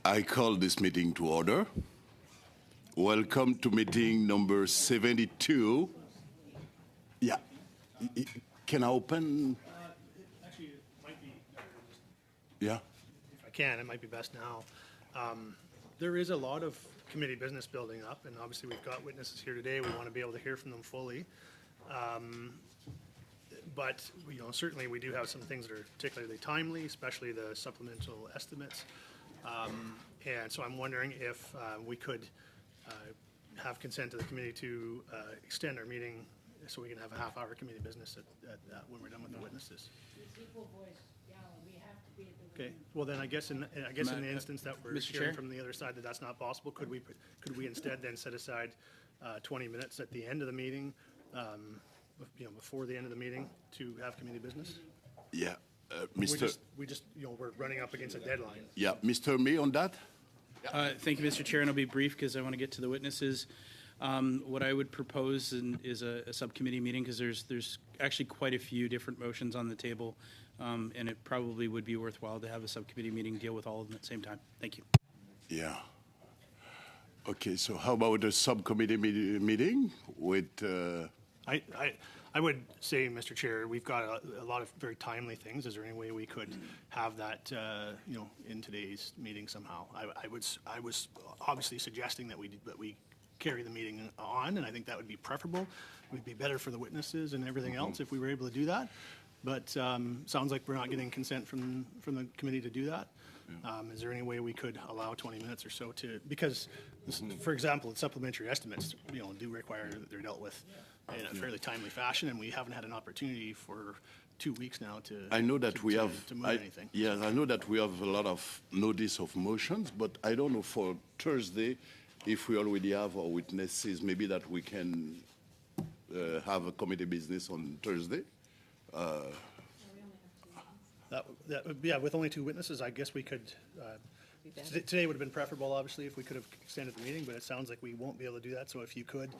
I call this meeting to order. Welcome to meeting number 72. Yeah. Can I open? Actually, it might be, Yeah. if I can, it might be best now. There is a lot of committee business building up, and obviously we've got witnesses here today. We want to be able to hear from them fully. But, you know, certainly we do have some things that are particularly timely, especially the supplemental estimates. And so I'm wondering if we could have consent of the committee to extend our meeting so we can have a half-hour committee business when we're done with the witnesses. Equal voice, yeah, we have to be at the. Okay, well then I guess in the instance that we're Mr. hearing Chair? from the other side that that's not possible, could we instead then set aside 20 minutes at the end of the meeting, before the end of the meeting to have committee business? Yeah. We Mr. just, we're running up against a deadline. Yeah, Mr. May on that? Thank you, Mr. Chair, and I'll be brief because I want to get to the witnesses. What I would propose is a subcommittee meeting because there's actually quite a few different motions on the table, and it probably would be worthwhile to have a subcommittee meeting deal with all of them at the same time. Thank you. Yeah. Okay, so how about a subcommittee meeting with, I would say, Mr. Chair, we've got a lot of very timely things. Is there any way we could have that, in today's meeting somehow? I was obviously suggesting that we carry the meeting on, and I think that would be preferable. It would be better for the witnesses and everything else if we were able to do that. But sounds like we're not getting consent from the committee to do that. Is there any way we could allow 20 minutes or so because, for example, supplementary estimates, do require that they're dealt with in a fairly timely fashion, and we haven't had an opportunity for 2 weeks now to. I know that we have. to move anything. Yes, I know that we have a lot of notice of motions, but I don't know for Thursday if we already have our witnesses, maybe that we can have a committee business on Thursday. That would be, with only 2 witnesses, I guess we could, today would have been preferable, obviously, if we could have extended the meeting, but it sounds like we won't be able to do that. So if you could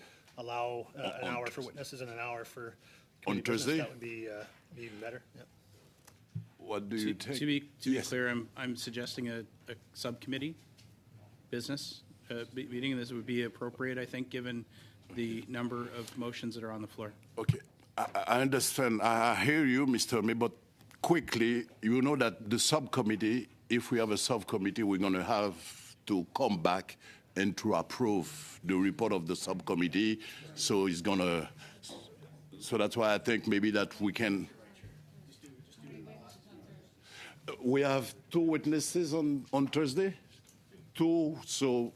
allow an hour for witnesses and an hour for committee business, Thursday? that would be even better. Yep. What do you think? To be Yes. clear, I'm suggesting a subcommittee business meeting, and this would be appropriate, I think, given the number of motions that are on the floor. Okay, I understand. I hear you, Mr. May, but quickly, you know that the subcommittee, if we have a subcommittee, we're going to have to come back and to approve the report of the subcommittee. So it's going to, so that's why I think maybe that we can. We have 2 witnesses on Thursday? 2, so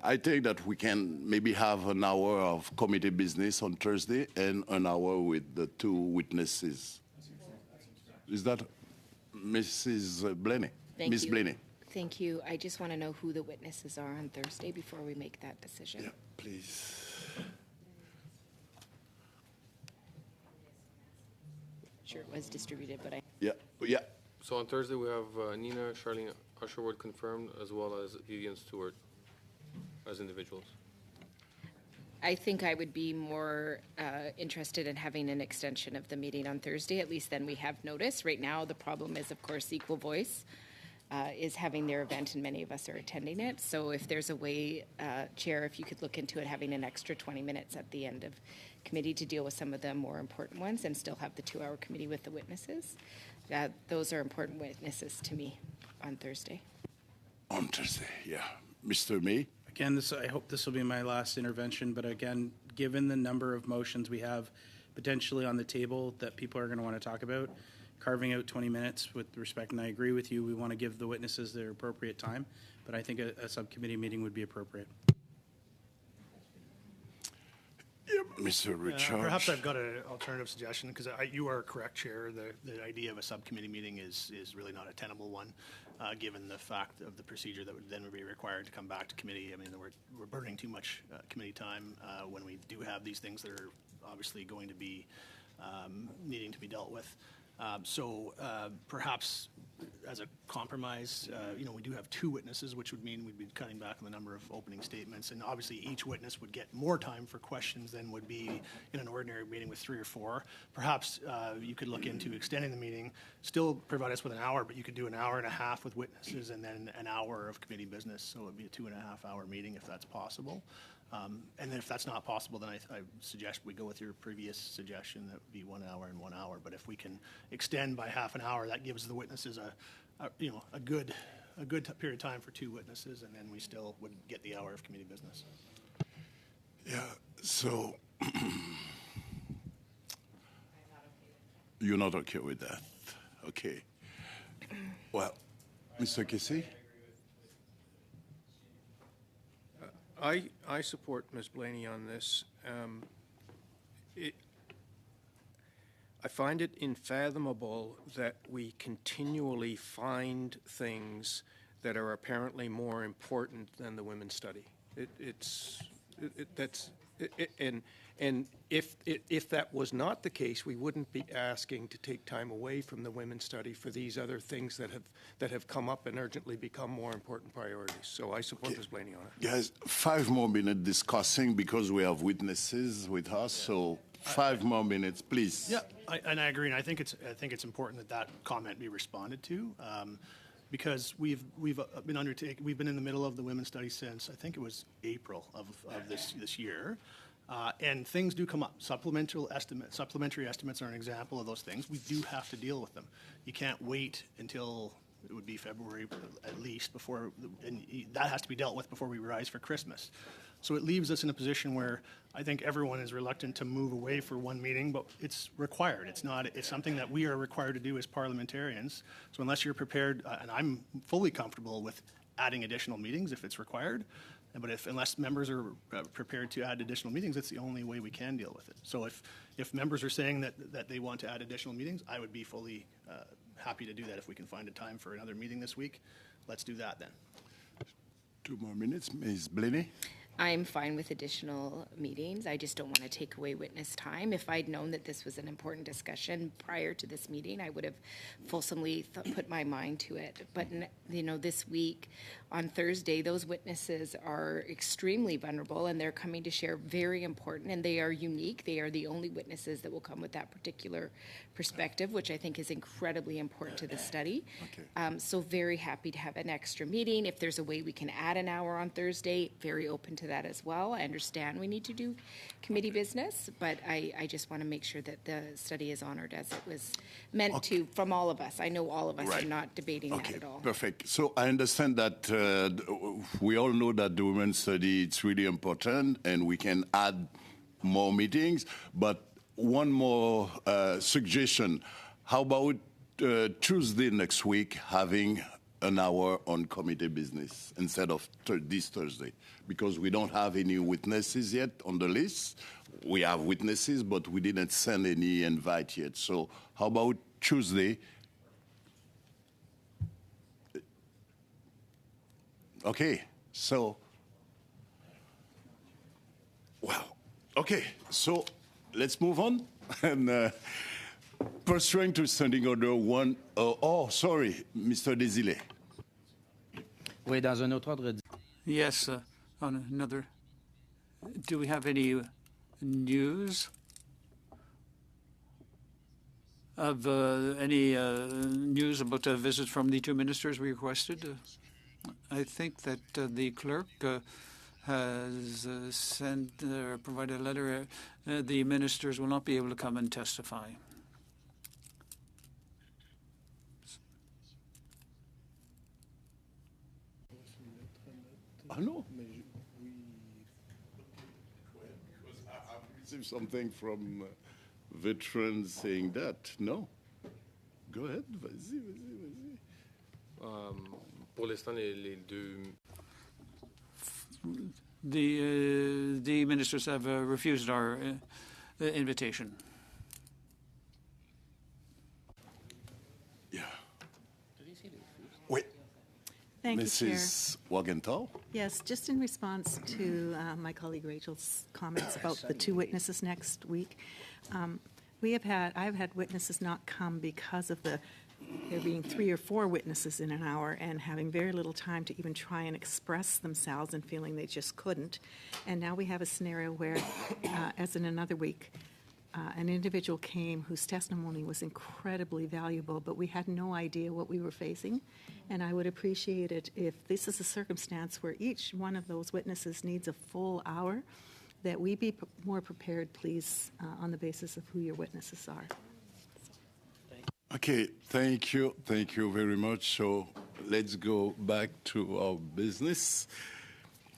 I think that we can maybe have an hour of committee business on Thursday and an hour with the 2 witnesses. Is that Mrs. Blaney? Thank Miss you. Blaney. Thank you. I just want to know who the witnesses are on Thursday before we make that decision. Yeah, please. Sure, it was distributed, but Yeah, yeah. So on Thursday, we have Nina, Charlene Usherwood confirmed, as well as Vivian Stewart as individuals. I think I would be more interested in having an extension of the meeting on Thursday. At least then we have notice. Right now, the problem is, of course, Equal Voice is having their event, and many of us are attending it. So if there's a way, Chair, if you could look into it, having an extra 20 minutes at the end of committee to deal with some of the more important ones and still have the 2-hour committee with the witnesses. Those are important witnesses to me on Thursday. On Thursday, yeah. Mr. May? Again, I hope this will be my last intervention, but again, given the number of motions we have potentially on the table that people are going to want to talk about, carving out 20 minutes with respect, and I agree with you, we want to give the witnesses their appropriate time, but I think a subcommittee meeting would be appropriate. Yeah, Mr. Richard. Perhaps I've got an alternative suggestion, because you are correct, Chair. The idea of a subcommittee meeting is really not a tenable one, given the fact of the procedure that would then be required to come back to committee. I mean, we're burning too much committee time when we do have these things that are obviously going to be needing to be dealt with. So perhaps as a compromise, we do have 2 witnesses, which would mean we'd be cutting back on the number of opening statements. And obviously, each witness would get more time for questions than would be in an ordinary meeting with 3 or 4. Perhaps you could look into extending the meeting, still provide us with an hour, but you could do an hour and a half with witnesses and then an hour of committee business. So it would be a 2.5-hour meeting if that's possible. And then if that's not possible, then I suggest we go with your previous suggestion, that would be 1 hour and 1 hour. But if we can extend by half an hour, that gives the witnesses a good period of time for 2 witnesses, and then we still would get the hour of committee business. Yeah, so you're not okay with that? Okay. Well, Mr. Kesey? I support Ms. Blaney on this. I find it unfathomable that we continually find things that are apparently more important than the women's study. And if that was not the case, we wouldn't be asking to take time away from the women's study for these other things that have come up and urgently become more important priorities. So I support Ms. Blaney on it. Guys, 5 more minutes discussing because we have witnesses with us, so 5 more minutes, please. Yeah, and I agree, and I think it's important that comment be responded to, because we've been in the middle of the women's study since I think it was April of this year. And things do come up. Supplementary estimates are an example of those things. We do have to deal with them. You can't wait until it would be February at least before, and that has to be dealt with before we rise for Christmas. So it leaves us in a position where I think everyone is reluctant to move away for one meeting, but it's required. It's something that we are required to do as parliamentarians. So unless you're prepared, and I'm fully comfortable with adding additional meetings if it's required, but unless members are prepared to add additional meetings, it's the only way we can deal with it. So if members are saying that they want to add additional meetings, I would be fully happy to do that. If we can find a time for another meeting this week, let's do that then. 2 more minutes, Ms. Blaney? I'm fine with additional meetings. I just don't want to take away witness time. If I'd known that this was an important discussion prior to this meeting, I would have fulsomely put my mind to it. But, this week on Thursday, those witnesses are extremely vulnerable, and they're coming to share very important, and they are unique. They are the only witnesses that will come with that particular perspective, which I think is incredibly important to the study. Okay. So very happy to have an extra meeting. If there's a way we can add an hour on Thursday, very open to that as well. I understand we need to do committee business, but I just want to make sure that the study is honored as it was meant to from all of us. I know all of us Right. are not debating that at all. Perfect. So I understand that we all know that the women's study it's really important, and we can add more meetings. But one more suggestion: how about Tuesday next week having an hour on committee business instead of this Thursday? Because we don't have any witnesses yet on the list. We have witnesses, but we didn't send any invite yet. So how about Tuesday? Okay, so, well, okay, so let's move on. And pursuant to Standing Order 1, sorry, Mr. Desilets. Oui, dans un autre ordre. Yes, on another. Do we have any news of any news about a visit from the 2 ministers we requested? I think that the clerk has sent or provided a letter. The ministers will not be able to come and testify. No. I've received something from veterans saying that. No. Go ahead. Vas-y. Pour l'instant, les 2... The ministers have refused our invitation. Yeah. Wait. Thank you, Chair. Mrs. Wagenthal? Yes, just in response to my colleague Rachel's comments about the 2 witnesses next week. I've had witnesses not come because of the there being 3 or 4 witnesses in an hour and having very little time to even try and express themselves and feeling they just couldn't. And now we have a scenario where, as in another week, an individual came whose testimony was incredibly valuable, but we had no idea what we were facing. And I would appreciate it if this is a circumstance where each one of those witnesses needs a full hour, that we be more prepared, please, on the basis of who your witnesses are. Okay, thank you. Thank you very much. So let's go back to our business.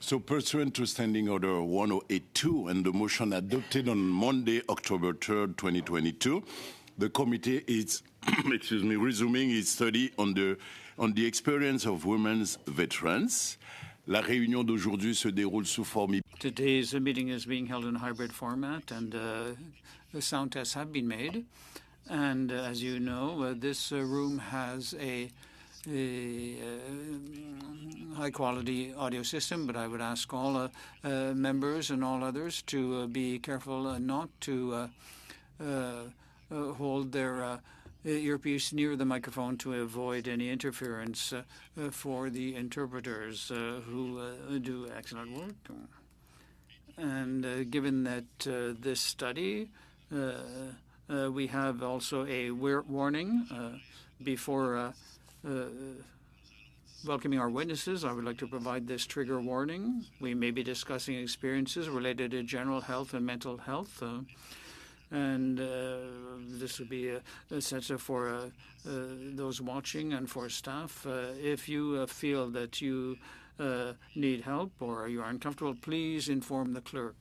So pursuant to Standing Order 1082 and the motion adopted on Monday, October 3rd, 2022, the committee is resuming its study on the experience of women's veterans. La réunion d'aujourd'hui se déroule sous forme. Today's meeting is being held in a hybrid format, and the sound tests have been made. And as you know, this room has a high-quality audio system, but I would ask all members and all others to be careful not to hold their earpiece near the microphone to avoid any interference for the interpreters who do excellent work. And given that this study, we have also a warning before welcoming our witnesses. I would like to provide this trigger warning. We may be discussing experiences related to general health and mental health. And this would be a sensitive for those watching and for staff. If you feel that you need help or you are uncomfortable, please inform the clerk.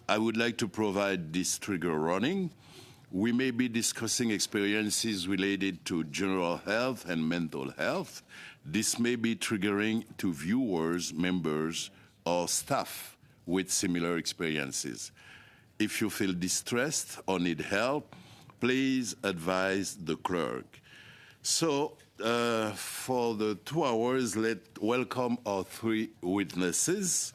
I would like to provide this trigger warning. We may be discussing experiences related to general health and mental health. This may be triggering to viewers, members, or staff with similar experiences. If you feel distressed or need help, please advise the clerk. So, for the 2 hours, let's welcome our 3 witnesses.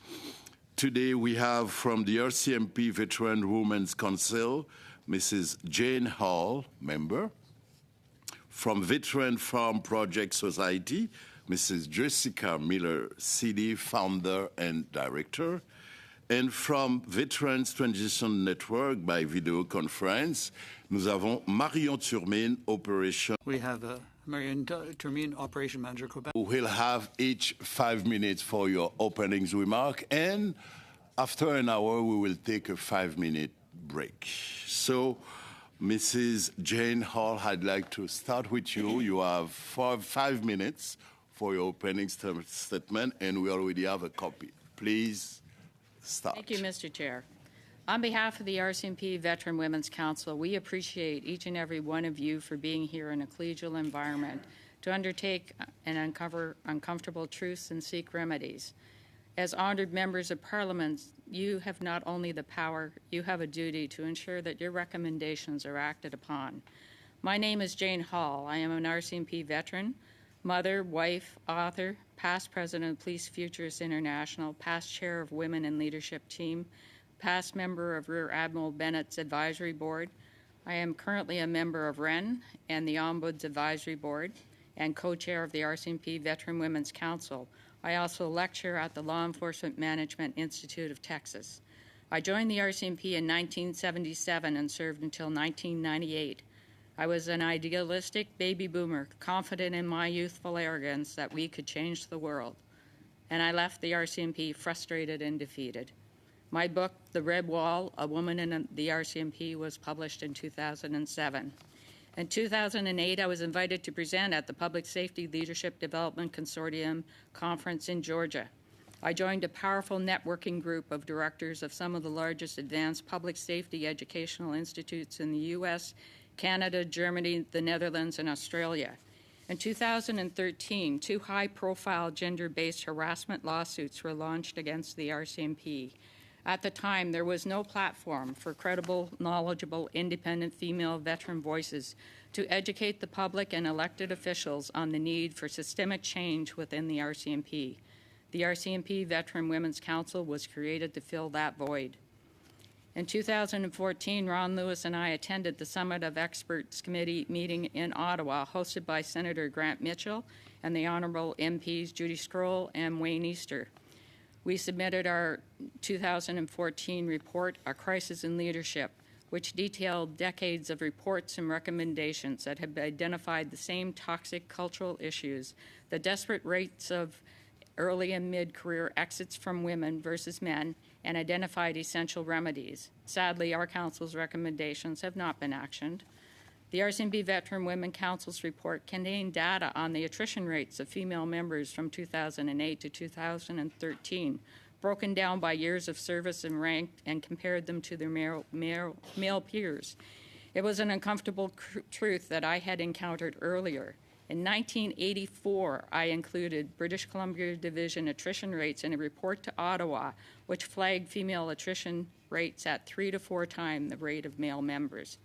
Today we have from the RCMP Veteran Women's Council, Mrs. Jane Hall, member. From Veteran Farm Project Society, Mrs. Jessica Miller, CD, founder and director. And from Veterans Transition Network by video conference, nous avons Marion Turmine, Operation. We have Marion Turmine, Operation Manager, Quebec. We'll have each 5 minutes for your openings remark, and after an hour, we will take a 5-minute break. So, Mrs. Jane Hall, I'd like to start with you. You have 5 minutes for your opening statement, and we already have a copy. Please start. Thank you, Mr. Chair. On behalf of the RCMP Veteran Women's Council, we appreciate each and every one of you for being here in a collegial environment to undertake and uncover uncomfortable truths and seek remedies. As honored members of Parliament, you have not only the power, you have a duty to ensure that your recommendations are acted upon. My name is Jane Hall. I am an RCMP veteran, mother, wife, author, past president of Police Futurists International, past chair of Women in Leadership Team, past member of Rear Admiral Bennett's Advisory Board. I am currently a member of REN and the Ombuds Advisory Board and co-chair of the RCMP Veteran Women's Council. I also lecture at the Law Enforcement Management Institute of Texas. I joined the RCMP in 1977 and served until 1998. I was an idealistic baby boomer, confident in my youthful arrogance that we could change the world. And I left the RCMP frustrated and defeated. My book, The Red Wall, A Woman in the RCMP, was published in 2007. In 2008, I was invited to present at the Public Safety Leadership Development Consortium conference in Georgia. I joined a powerful networking group of directors of some of the largest advanced public safety educational institutes in the U.S., Canada, Germany, the Netherlands, and Australia. In 2013, 2 high-profile gender-based harassment lawsuits were launched against the RCMP. At the time, there was no platform for credible, knowledgeable, independent female veteran voices to educate the public and elected officials on the need for systemic change within the RCMP. The RCMP Veteran Women's Council was created to fill that void. In 2014, Ron Lewis and I attended the Summit of Experts Committee meeting in Ottawa, hosted by Senator Grant Mitchell and the Honourable MPs Judy Scroll and Wayne Easter. We submitted our 2014 report, A Crisis in Leadership, which detailed decades of reports and recommendations that have identified the same toxic cultural issues, the desperate rates of early and mid-career exits from women versus men, and identified essential remedies. Sadly, our council's recommendations have not been actioned. The RCMP Veteran Women Council's report contained data on the attrition rates of female members from 2008 to 2013, broken down by years of service and ranked, and compared them to their male peers. It was an uncomfortable truth that I had encountered earlier. In 1984, I included British Columbia Division attrition rates in a report to Ottawa, which flagged female attrition rates at 3 to 4 times the rate of male members.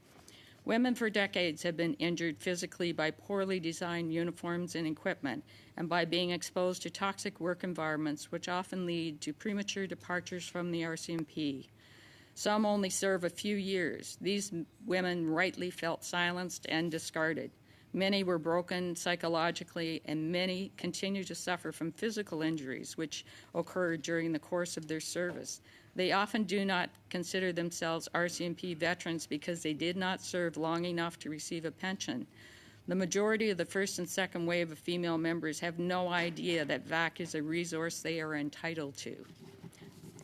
Women for decades have been injured physically by poorly designed uniforms and equipment, and by being exposed to toxic work environments, which often lead to premature departures from the RCMP. Some only serve a few years. These women rightly felt silenced and discarded. Many were broken psychologically, and many continue to suffer from physical injuries which occurred during the course of their service. They often do not consider themselves RCMP veterans because they did not serve long enough to receive a pension. The majority of the first and second wave of female members have no idea that VAC is a resource they are entitled to.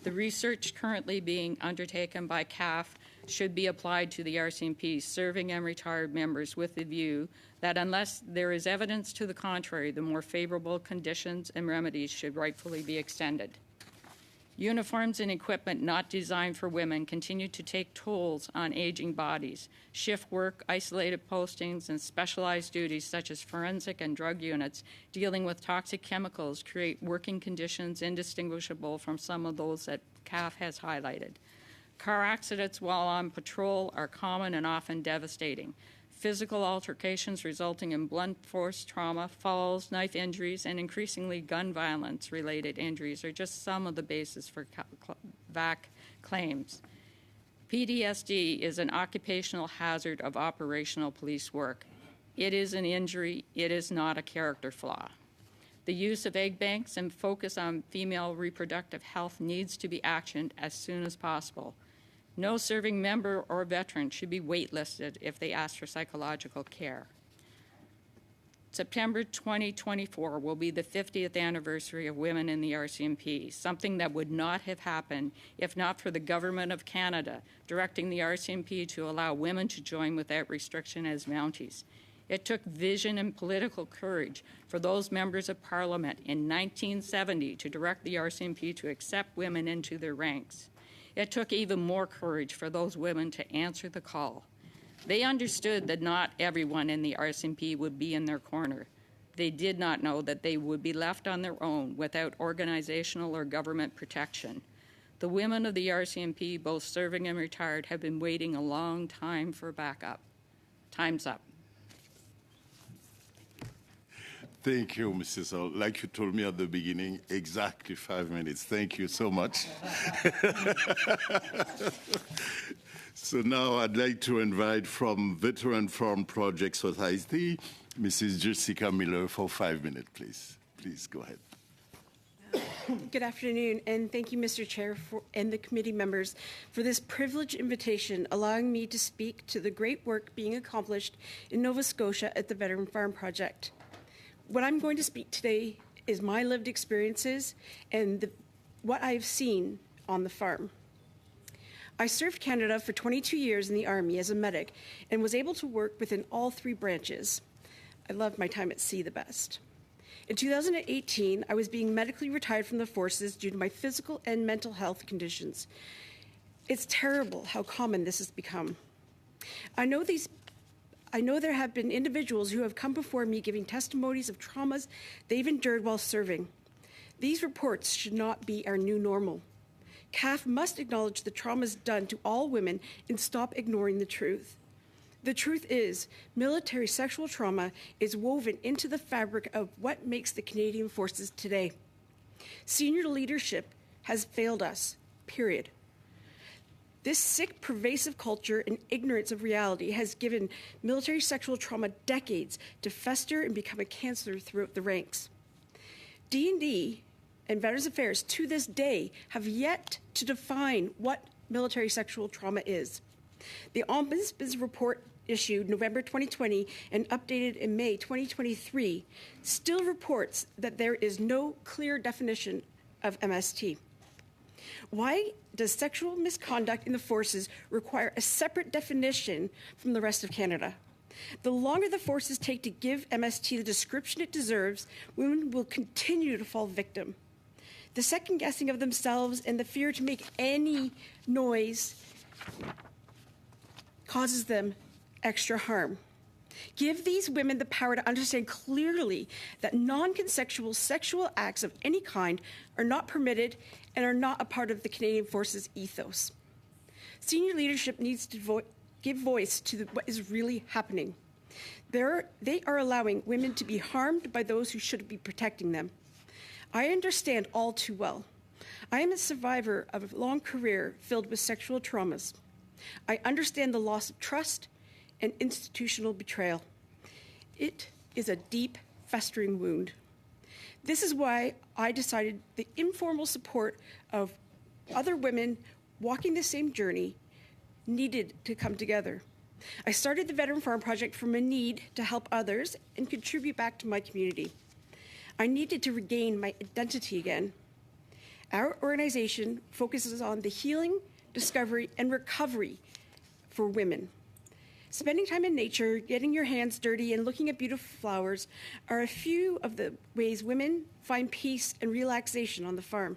The research currently being undertaken by CAF should be applied to the RCMP serving and retired members with the view that unless there is evidence to the contrary, the more favorable conditions and remedies should rightfully be extended. Uniforms and equipment not designed for women continue to take tolls on aging bodies. Shift work, isolated postings, and specialized duties such as forensic and drug units dealing with toxic chemicals create working conditions indistinguishable from some of those that CAF has highlighted. Car accidents while on patrol are common and often devastating. Physical altercations resulting in blunt force trauma, falls, knife injuries, and increasingly gun violence-related injuries are just some of the basis for VAC claims. PTSD is an occupational hazard of operational police work. It is an injury. It is not a character flaw. The use of egg banks and focus on female reproductive health needs to be actioned as soon as possible. No serving member or veteran should be waitlisted if they ask for psychological care. September 2024 will be the 50th anniversary of women in the RCMP, something that would not have happened if not for the Government of Canada directing the RCMP to allow women to join without restriction as Mounties. It took vision and political courage for those members of Parliament in 1970 to direct the RCMP to accept women into their ranks. It took even more courage for those women to answer the call. They understood that not everyone in the RCMP would be in their corner. They did not know that they would be left on their own without organizational or government protection. The women of the RCMP, both serving and retired, have been waiting a long time for backup. Time's up. Thank you, Mrs. Hall. Like you told me at the beginning, exactly 5 minutes. Thank you so much. So now I'd like to invite from Veteran Farm Project Society, Mrs. Jessica Miller for 5 minutes, please. Please go ahead. Good afternoon, and thank you, Mr. Chair, and the committee members for this privileged invitation, allowing me to speak to the great work being accomplished in Nova Scotia at the Veteran Farm Project. What I'm going to speak today is my lived experiences and what I've seen on the farm. I served Canada for 22 years in the Army as a medic and was able to work within all 3 branches. I loved my time at sea the best. In 2018, I was being medically retired from the forces due to my physical and mental health conditions. It's terrible how common this has become. I know there have been individuals who have come before me giving testimonies of traumas they've endured while serving. These reports should not be our new normal. CAF must acknowledge the traumas done to all women and stop ignoring the truth. The truth is, military sexual trauma is woven into the fabric of what makes the Canadian Forces today. Senior leadership has failed us, period. This sick, pervasive culture and ignorance of reality has given military sexual trauma decades to fester and become a cancer throughout the ranks. D&D and Veterans Affairs to this day have yet to define what military sexual trauma is. The Ombudsman's report issued November 2020 and updated in May 2023 still reports that there is no clear definition of MST. Why does sexual misconduct in the forces require a separate definition from the rest of Canada? The longer the forces take to give MST the description it deserves, women will continue to fall victim. The second guessing of themselves and the fear to make any noise causes them extra harm. Give these women the power to understand clearly that non-consensual sexual acts of any kind are not permitted and are not a part of the Canadian Forces ethos. Senior leadership needs to give voice to what is really happening. They are allowing women to be harmed by those who should be protecting them. I understand all too well. I am a survivor of a long career filled with sexual traumas. I understand the loss of trust and institutional betrayal. It is a deep, festering wound. This is why I decided the informal support of other women walking the same journey needed to come together. I started the Veteran Farm Project from a need to help others and contribute back to my community. I needed to regain my identity again. Our organization focuses on the healing, discovery, and recovery for women. Spending time in nature, getting your hands dirty, and looking at beautiful flowers are a few of the ways women find peace and relaxation on the farm.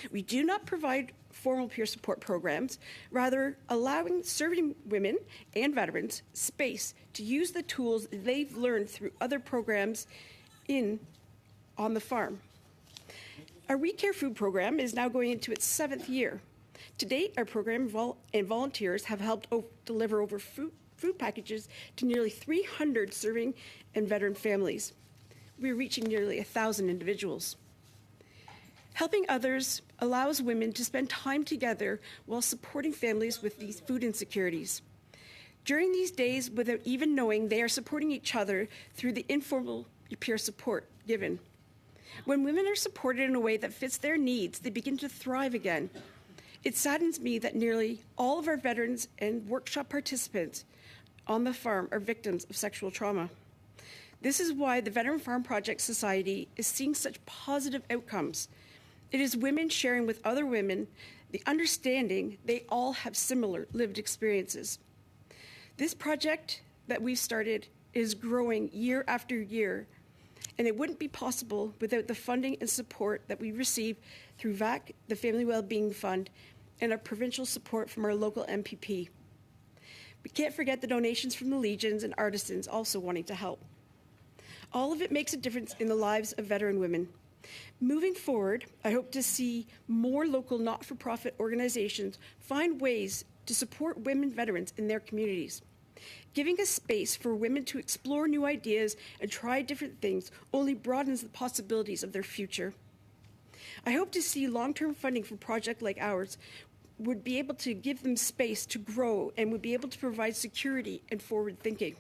We do not provide formal peer support programs, rather allowing serving women and veterans space to use the tools they've learned through other programs on the farm. Our We Care Food program is now going into its 7th year. To date, our program and volunteers have helped deliver over food packages to nearly 300 serving and veteran families. We're reaching nearly 1,000 individuals. Helping others allows women to spend time together while supporting families with these food insecurities. During these days, without even knowing, they are supporting each other through the informal peer support given. When women are supported in a way that fits their needs, they begin to thrive again. It saddens me that nearly all of our veterans and workshop participants on the farm are victims of sexual trauma. This is why the Veteran Farm Project Society is seeing such positive outcomes. It is women sharing with other women the understanding they all have similar lived experiences. This project that we've started is growing year after year, and it wouldn't be possible without the funding and support that we receive through VAC, the Family Wellbeing Fund, and our provincial support from our local MPP. We can't forget the donations from the Legions and artisans also wanting to help. All of it makes a difference in the lives of veteran women. Moving forward, I hope to see more local not-for-profit organizations find ways to support women veterans in their communities. Giving a space for women to explore new ideas and try different things only broadens the possibilities of their future. I hope to see long-term funding for projects like ours would be able to give them space to grow and would be able to provide security and forward thinking.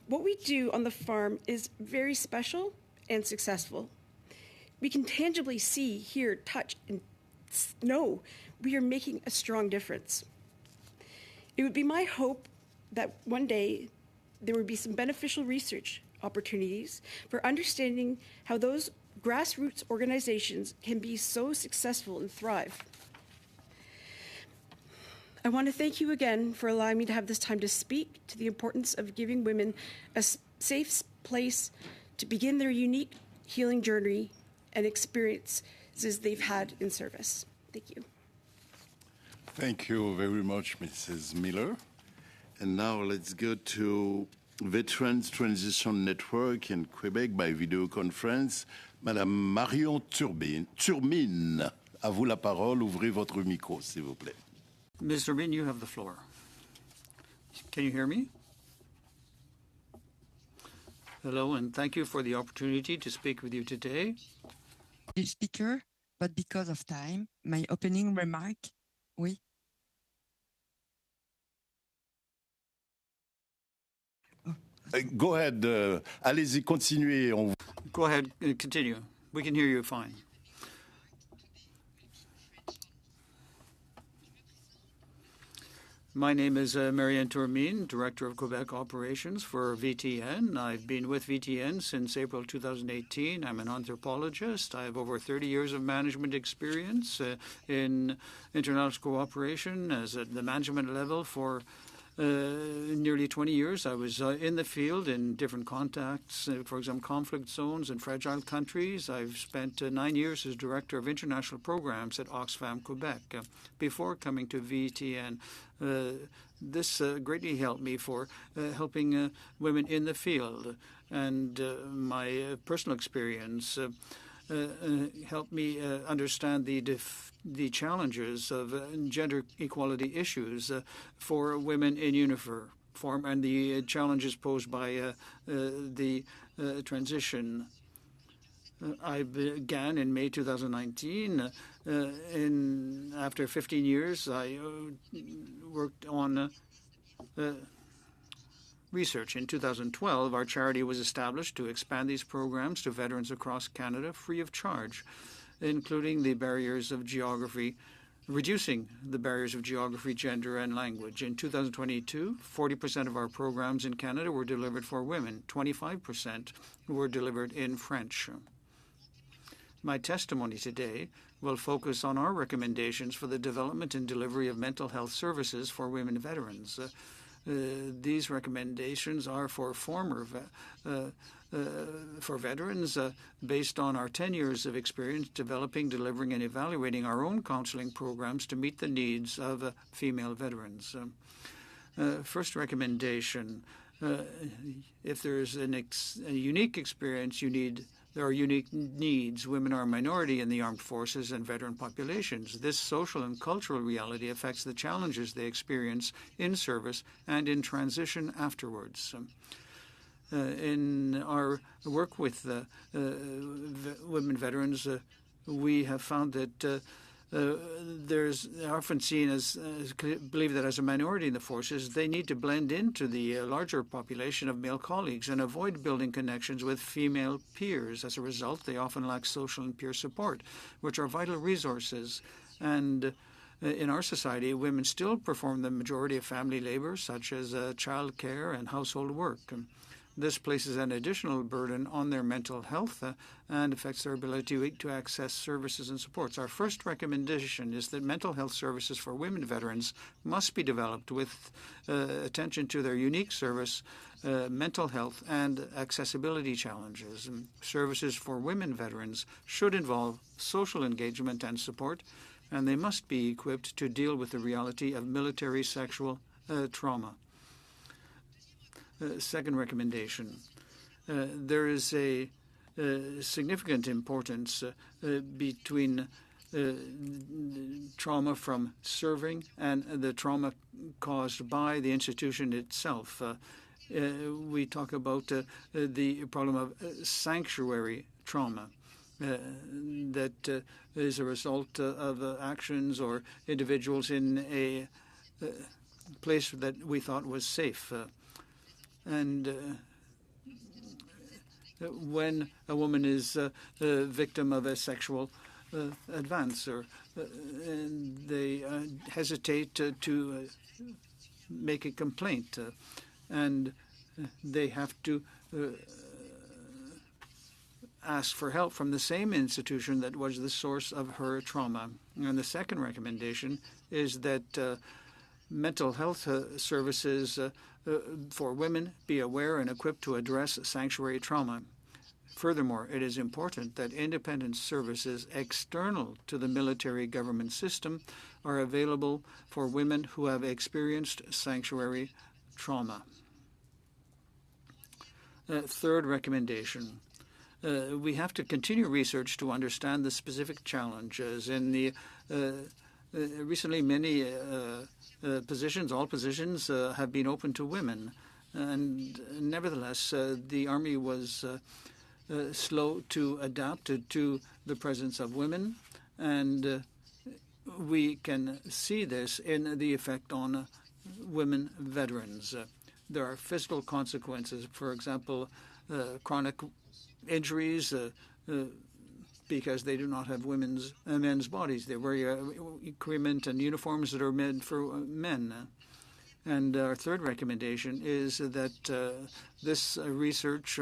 What we do on the farm is very special and successful. We can tangibly see, hear, touch, and know we are making a strong difference. It would be my hope that one day there would be some beneficial research opportunities for understanding how those grassroots organizations can be so successful and thrive. I want to thank you again for allowing me to have this time to speak to the importance of giving women a safe place to begin their unique healing journey and experiences they've had in service. Thank you. Thank you very much, Mrs. Miller. And now let's go to Veterans Transition Network in Quebec by video conference. Madame Marion Turmine, à vous la parole. Ouvrez votre micro, s'il vous plaît. Ms. Turbine, you have the floor. Can you hear me? Hello, and thank you for the opportunity to speak with you today. The speaker, but because of time, my opening remark, oui. Go ahead, allez-y, continuez. Go ahead, continue. We can hear you fine. My name is Marianne Tourmine, Director of Quebec Operations for VTN. I've been with VTN since April 2018. I'm an anthropologist. I have over 30 years of management experience in international cooperation as at the management level for nearly 20 years. I was in the field in different contacts, for example, conflict zones and fragile countries. I've spent 9 years as Director of International Programs at Oxfam Quebec. Before coming to VTN, this greatly helped me for helping women in the field, and my personal experience helped me understand the challenges of gender equality issues for women in uniform and the challenges posed by the transition. I began in May 2019. After 15 years, I worked on research. In 2012, our charity was established to expand these programs to veterans across Canada free of charge, including the barriers of geography, reducing the barriers of geography, gender, and language. In 2022, 40% of our programs in Canada were delivered for women. 25% were delivered in French. My testimony today will focus on our recommendations for the development and delivery of mental health services for women veterans. These recommendations are for veterans based on our 10 years of experience developing, delivering, and evaluating our own counseling programs to meet the needs of female veterans. First recommendation, if there's a unique experience, there are unique needs. Women are a minority in the armed forces and veteran populations. This social and cultural reality affects the challenges they experience in service and in transition afterwards. In our work with women veterans, we have found that they're often seen as believe that as a minority in the forces, they need to blend into the larger population of male colleagues and avoid building connections with female peers. As a result, they often lack social and peer support, which are vital resources. And in our society, women still perform the majority of family labor, such as child care and household work. This places an additional burden on their mental health and affects their ability to access services and supports. Our first recommendation is that mental health services for women veterans must be developed with attention to their unique service, mental health, and accessibility challenges. And services for women veterans should involve social engagement and support, and they must be equipped to deal with the reality of military sexual trauma. Second recommendation, there is a significant importance between trauma from serving and the trauma caused by the institution itself. We talk about the problem of sanctuary trauma that is a result of actions or individuals in a place that we thought was safe. And when a woman is a victim of a sexual advance, or they hesitate to make a complaint, and they have to ask for help from the same institution that was the source of her trauma. And the second recommendation is that mental health services for women be aware and equipped to address sanctuary trauma. Furthermore, it is important that independent services external to the military government system are available for women who have experienced sanctuary trauma. Third recommendation, we have to continue research to understand the specific challenges. In the recently, many all positions have been open to women, and nevertheless, the Army was slow to adapt to the presence of women, and we can see this in the effect on women veterans. there are physical consequences. For example, chronic injuries because they do not have men's bodies. They wear equipment and uniforms that are made for men. And our third recommendation is that this research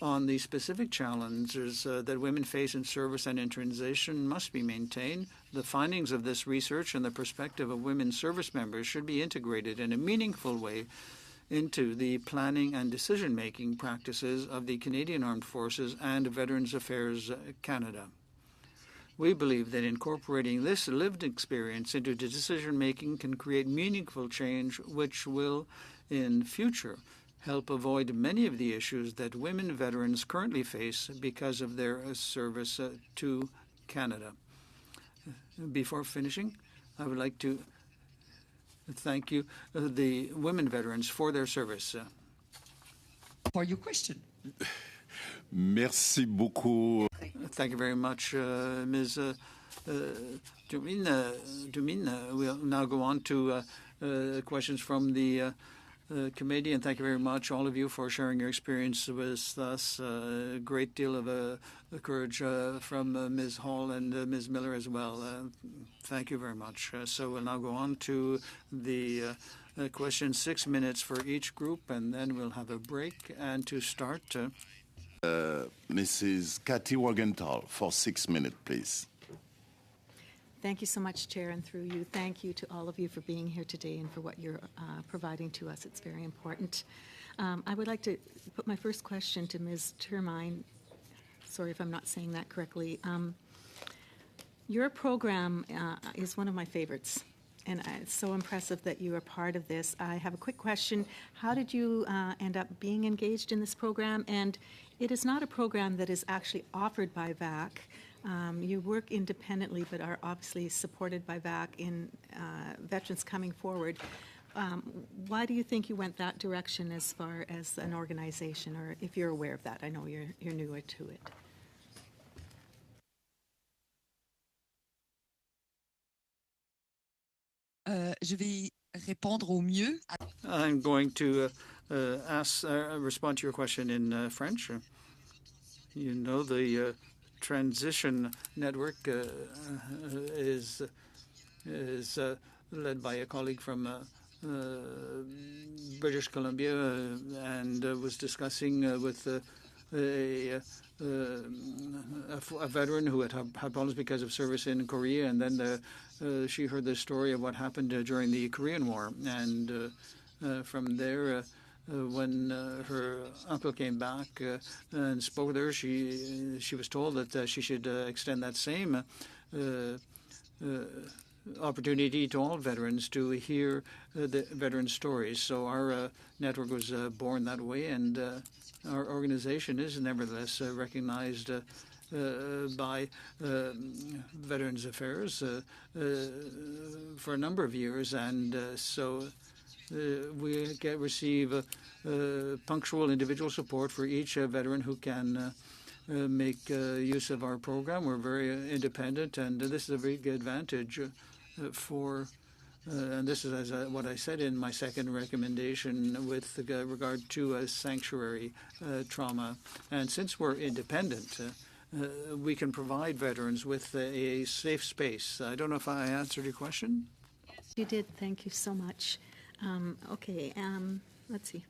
on the specific challenges that women face in service and in transition must be maintained. The findings of this research and the perspective of women service members should be integrated in a meaningful way into the planning and decision-making practices of the Canadian Armed Forces and Veterans Affairs Canada. We believe that incorporating this lived experience into decision-making can create meaningful change, which will, in future, help avoid many of the issues that women veterans currently face because of their service to Canada. Before finishing, I would like to thank you, the women veterans, for their service. For your question. Merci beaucoup. Thank you very much, Ms. Dumine. We'll now go on to questions from the committee, and thank you very much, all of you, for sharing your experience with us. A great deal of courage from Ms. Hall and Ms. Miller as well. Thank you very much. So we'll now go on to the questions, 6 minutes for each group, and then we'll have a break. And to start, Mrs. Cathy Wagenthal, for 6 minutes, please. Thank you so much, Chair, and through you, thank you to all of you for being here today and for what you're providing to us. It's very important. I would like to put my first question to Ms. Termine. Sorry if I'm not saying that correctly. Your program is one of my favorites, and it's so impressive that you are part of this. I have a quick question. How did you end up being engaged in this program? And it is not a program that is actually offered by VAC. You work independently, but are obviously supported by VAC in veterans coming forward. Why do you think you went that direction as far as an organization, or if you're aware of that? I know you're newer to it. Je vais répondre au mieux. I'm going to respond to your question in French. You know, the Transition Network is led by a colleague from British Columbia and was discussing with a veteran who had problems because of service in Korea, and then she heard the story of what happened during the Korean War, and from there, when her uncle came back and spoke with her, she was told that she should extend that same opportunity to all veterans to hear the veteran stories. So our network was born that way, and our organization is nevertheless recognized by Veterans Affairs for a number of years, and so we receive punctual individual support for each veteran who can make use of our program. We're very independent, and this is a very good advantage for, and this is what I said in my second recommendation with regard to sanctuary trauma. And since we're independent, we can provide veterans with a safe space. I don't know if I answered your question. You did. Thank you so much. Okay, let's see.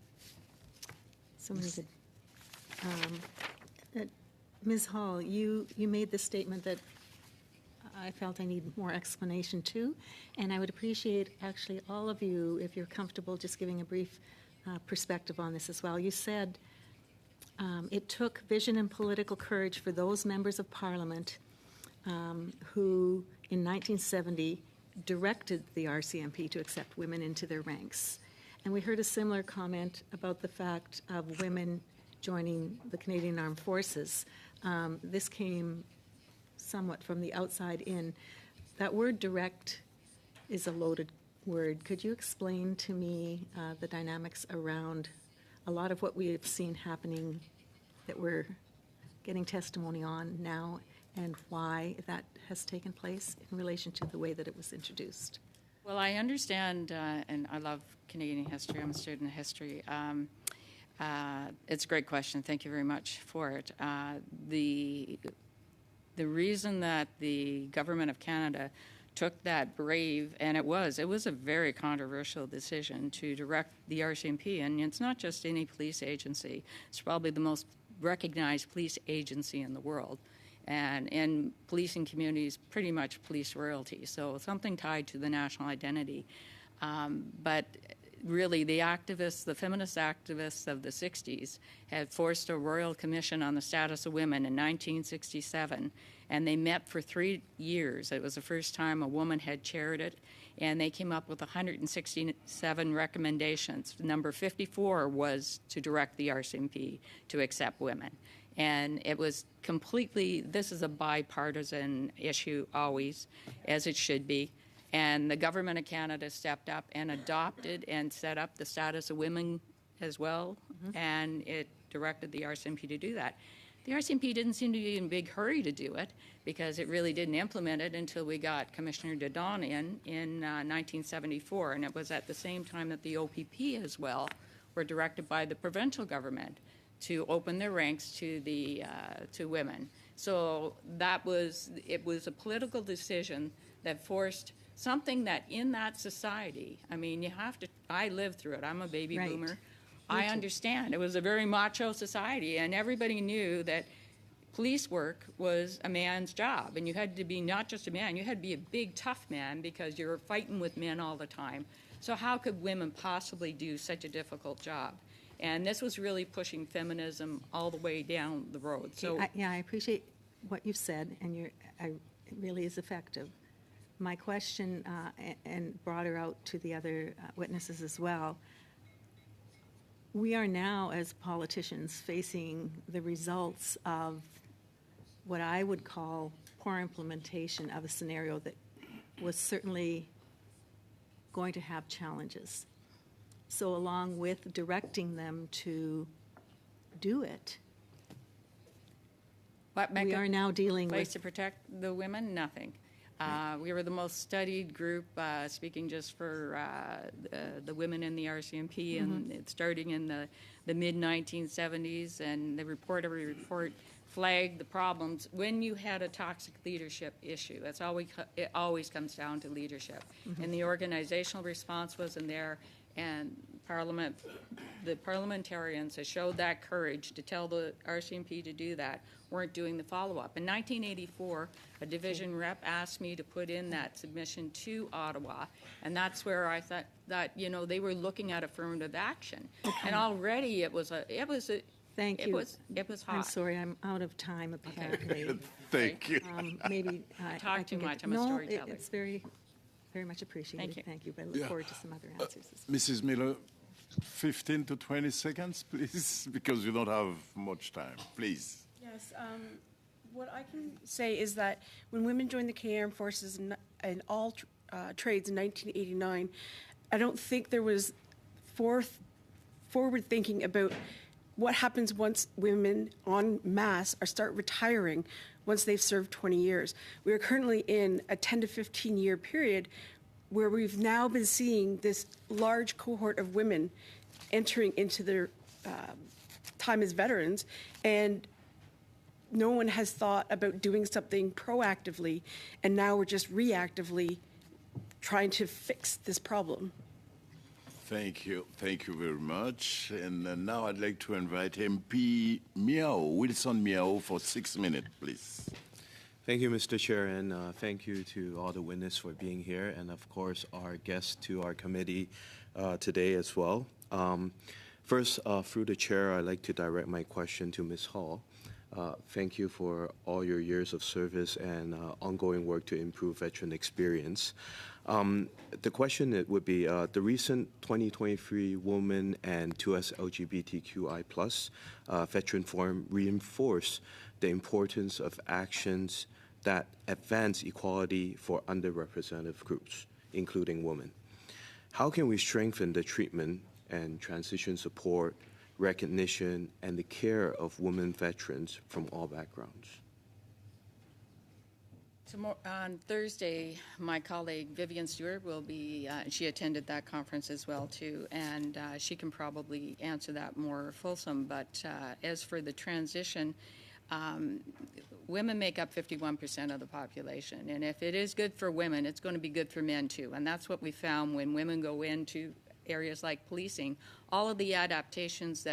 So many good. Ms. Hall, you made the statement that I felt I need more explanation too, and I would appreciate actually all of you, if you're comfortable, just giving a brief perspective on this as well. You said it took vision and political courage for those members of Parliament who, in 1970, directed the RCMP to accept women into their ranks. And we heard a similar comment about the fact of women joining the Canadian Armed Forces. This came somewhat from the outside in. That word direct is a loaded word. Could you explain to me the dynamics around a lot of what we have seen happening that we're getting testimony on now, and why that has taken place in relation to the way that it was introduced? Well, I understand, and I love Canadian history. I'm a student of history. It's a great question. Thank you very much for it. The reason that the government of Canada took that brave, and it was a very controversial decision to direct the RCMP, and it's not just any police agency. It's probably the most recognized police agency in the world. And in policing communities, pretty much police royalty, so something tied to the national identity. But really, the activists, the feminist activists of the 60s, had forced a royal commission on the status of women in 1967, and they met for 3 years. It was the first time a woman had chaired it, and they came up with 167 recommendations. Number 54 was to direct the RCMP to accept women. And it was completely, this is a bipartisan issue always, as it should be. And the government of Canada stepped up and adopted and set up the status of women as well, and it directed the RCMP to do that. The RCMP didn't seem to be in a big hurry to do it because it really didn't implement it until we got Commissioner Dedon in 1974, and it was at the same time that the OPP as well were directed by the provincial government to open their ranks to the to women. So it was a political decision that forced something that in that society, I mean, you have to, I lived through it. I'm a baby Right. boomer. I understand. It was a very macho society, and everybody knew that police work was a man's job, and you had to be not just a man, you had to be a big, tough man because you were fighting with men all the time. So how could women possibly do such a difficult job? And this was really pushing feminism all the way down the road. So I appreciate what you've said, and it really is effective. My question, and broader out to the other witnesses as well, we are now, as politicians, facing the results of what I would call poor implementation of a scenario that was certainly going to have challenges. So along with directing them to do it, we are now dealing place with... to protect the women? Nothing. We were the most studied group, speaking just for the women in the RCMP, and it's starting in the mid-1970s, and every report flagged the problems. When you had a toxic leadership issue, it always comes down to leadership. And the organizational response wasn't there, and the parliamentarians that showed that courage to tell the RCMP to do that weren't doing the follow-up. In 1984, a division rep asked me to put in that submission to Ottawa, and that's where I thought that, they were looking at affirmative action. And already it was Thank you. It was hot. I'm sorry, I'm out of time, apparently. Thank you. Maybe Talk I too can much. get... I'm a No, storyteller. it's very, very much appreciated. Thank you. Thank you. But I look forward to some other answers. Mrs. Miller, 15 to 20 seconds, please, because you don't have much time. Please. Yes, what I can say is that when women joined the Canadian Armed Forces in all trades in 1989, I don't think there was forward thinking about what happens once women en masse start retiring once they've served 20 years. We are currently in a 10 to 15 year period where we've now been seeing this large cohort of women entering into their time as veterans, and no one has thought about doing something proactively, and now we're just reactively trying to fix this problem. Thank you. Thank you very much. And now I'd like to invite MP Wilson Miao, for 6 minutes, please. Thank you, Mr. Chair, and thank you to all the witnesses for being here, and of course our guests to our committee today as well. First, through the chair, I'd like to direct my question to Ms. Hall. Thank you for all your years of service and ongoing work to improve veteran experience. The question would be, the recent 2023 Women and 2S LGBTQI+ Veteran Forum reinforced the importance of actions that advance equality for underrepresented groups, including women. How can we strengthen the treatment and transition support, recognition, and the care of women veterans from all backgrounds? On Thursday, my colleague Vivian Stewart will be, she attended that conference as well too, and she can probably answer that more fulsome. But as for the transition, women make up 51% of the population, and if it is good for women, it's going to be good for men too. And that's what we found when women go into areas like policing. All of the adaptations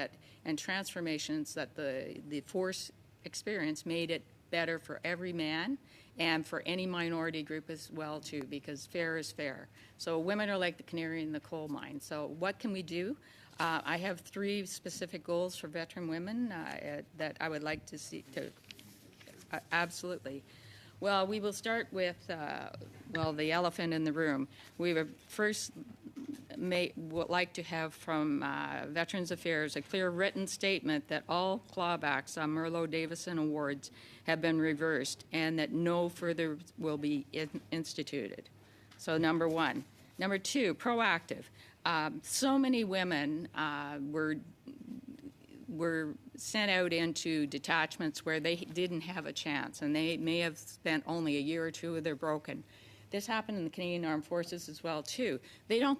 and transformations that the force experienced made it better for every man and for any minority group as well too, because fair is fair. So women are like the canary in the coal mine. So what can we do? I have 3 specific goals for veteran women that I would like to see. Absolutely. Well, we will start with, the elephant in the room. We would first would like to have from Veterans Affairs a clear written statement that all clawbacks on Merlo-Davison awards have been reversed and that no further will be instituted. So number 1. Number 2, proactive. So many women were sent out into detachments where they didn't have a chance, and they may have spent only a year or 2 they're broken. This happened in the Canadian Armed Forces as well too. And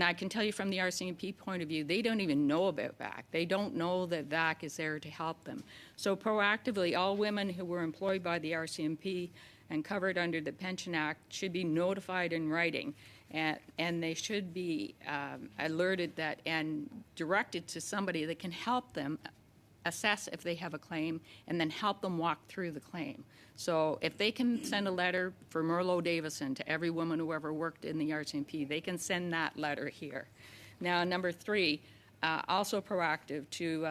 I can tell you from the RCMP point of view, they don't even know about VAC. They don't know that VAC is there to help them. So proactively, all women who were employed by the RCMP and covered under the Pension Act should be notified in writing, and they should be alerted that and directed to somebody that can help them assess if they have a claim and then help them walk through the claim. So if they can send a letter for Merlo-Davison to every woman who ever worked in the RCMP, they can send that letter here. Now, number 3, also proactive to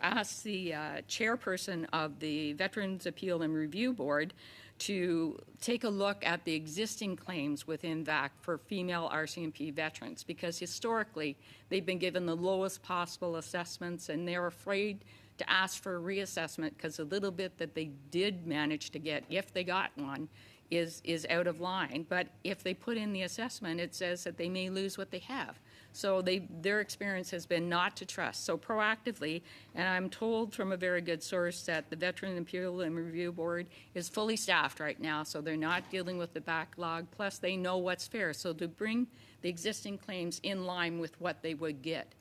ask the chairperson of the Veterans Appeal and Review Board to take a look at the existing claims within VAC for female RCMP veterans, because historically they've been given the lowest possible assessments and they're afraid to ask for a reassessment because the little bit that they did manage to get, if they got one, is out of line. But if they put in the assessment, it says that they may lose what they have. So their experience has been not to trust. So proactively, and I'm told from a very good source that the Veteran Appeal and Review Board is fully staffed right now, so they're not dealing with the backlog, plus they know what's fair. So to bring the existing claims in line with what they would get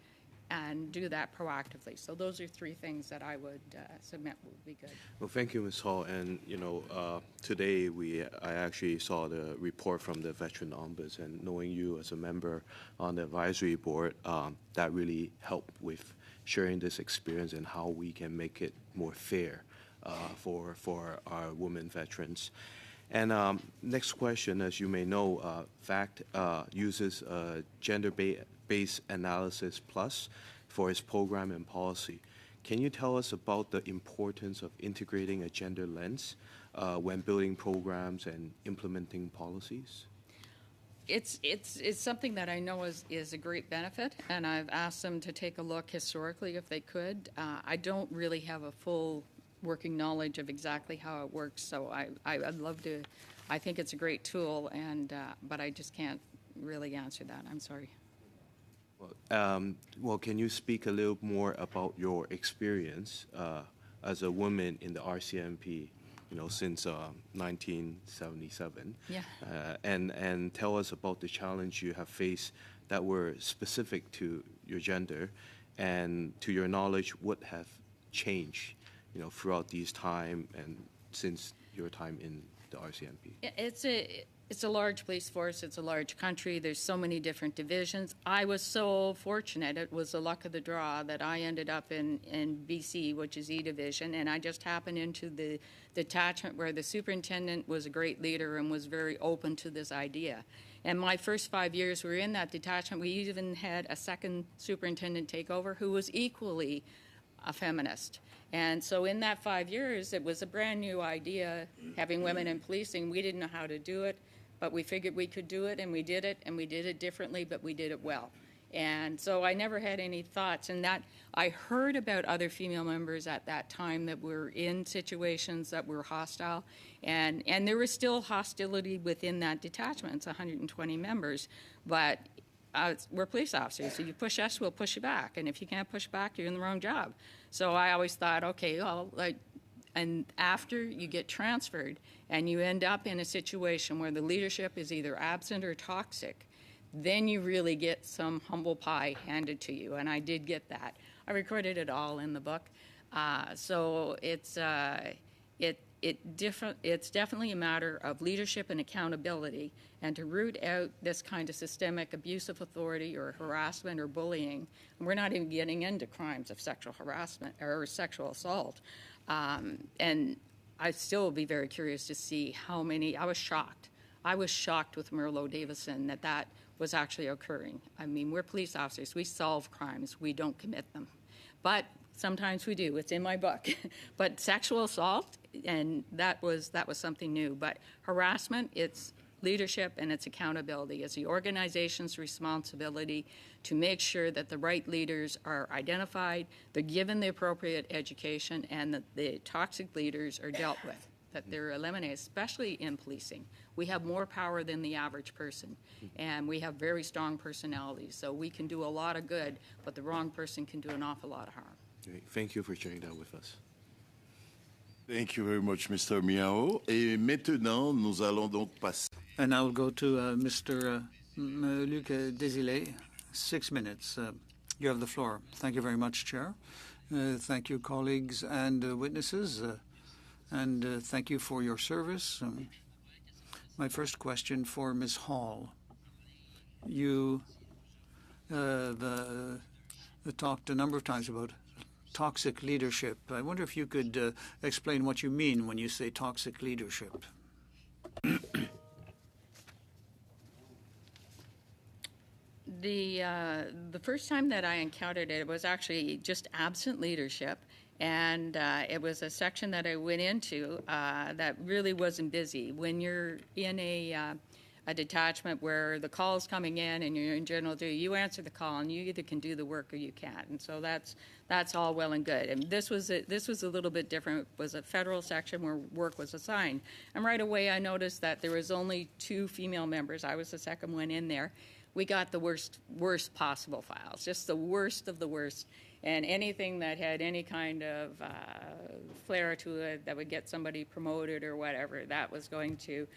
and do that proactively. So those are 3 things that I would submit would be good. Well, thank you, Ms. Hall. And, today I actually saw the report from the Veteran Ombuds, and knowing you as a member on the advisory board, that really helped with sharing this experience and how we can make it more fair for our women veterans. And next question, as you may know, VAC uses Gender-Based Analysis Plus for its program and policy. Can you tell us about the importance of integrating a gender lens when building programs and implementing policies? It's something that I know is a great benefit, and I've asked them to take a look historically if they could. I don't really have a full working knowledge of exactly how it works, so I'd love to. I think it's a great tool, but I just can't really answer that. I'm sorry. Well, can you speak a little more about your experience as a woman in the RCMP, since 1977? Yeah. And tell us about the challenge you have faced that were specific to your gender, and to your knowledge, what have changed, throughout these time and since your time in the RCMP? It's a large police force. It's a large country. There's so many different divisions. I was so fortunate. It was the luck of the draw that I ended up in BC, which is E Division, and I just happened into the detachment where the superintendent was a great leader and was very open to this idea. And my first 5 years we were in that detachment. We even had a second superintendent take over who was equally a feminist. And so in that 5 years, it was a brand new idea, having women in policing. We didn't know how to do it, but we figured we could do it, and we did it differently, but we did it well. And so I never had any thoughts. And that I heard about other female members at that time that were in situations that were hostile, and there was still hostility within that detachment. It's 120 members, but we're police officers. If you push us, we'll push you back. And if you can't push back, you're in the wrong job. So I always thought, okay, well, and after you get transferred and you end up in a situation where the leadership is either absent or toxic, then you really get some humble pie handed to you. And I did get that. I recorded it all in the book. So it's definitely a matter of leadership and accountability, and to root out this kind of systemic abuse of authority or harassment or bullying. And we're not even getting into crimes of sexual harassment or sexual assault. And I still will be very curious to see how many. I was shocked. I was shocked with Merlot Davison that was actually occurring. I mean, we're police officers. We solve crimes. We don't commit them. But sometimes we do. It's in my book. But sexual assault, and that was something new. But harassment, it's leadership and it's accountability. It's the organization's responsibility to make sure that the right leaders are identified, they're given the appropriate education, and that the toxic leaders are dealt with, that they're eliminated, especially in policing. We have more power than the average person, and we have very strong personalities. So we can do a lot of good, but the wrong person can do an awful lot of harm. Great. Thank you for sharing that with us. Thank you very much, Mr. Miao. Et maintenant, nous allons donc passer. And now we'll go to Mr. Luc Desilets. 6 minutes. You have the floor. Thank you very much, Chair. Thank you, colleagues and witnesses. And thank you for your service. My first question for Ms. Hall. You talked a number of times about toxic leadership. I wonder if you could explain what you mean when you say toxic leadership. The first time that I encountered it was actually just absent leadership, and it was a section that I went into that really wasn't busy. When you're in a detachment where the call's coming in and you're in general duty, you answer the call and you either can do the work or you can't. And so that's all well and good. And this was a little bit different. It was a federal section where work was assigned. And right away I noticed that there was only 2 female members. I was the second one in there. We got the worst possible files, just the worst of the worst. And anything that had any kind of flair to it that would get somebody promoted or whatever, that was going to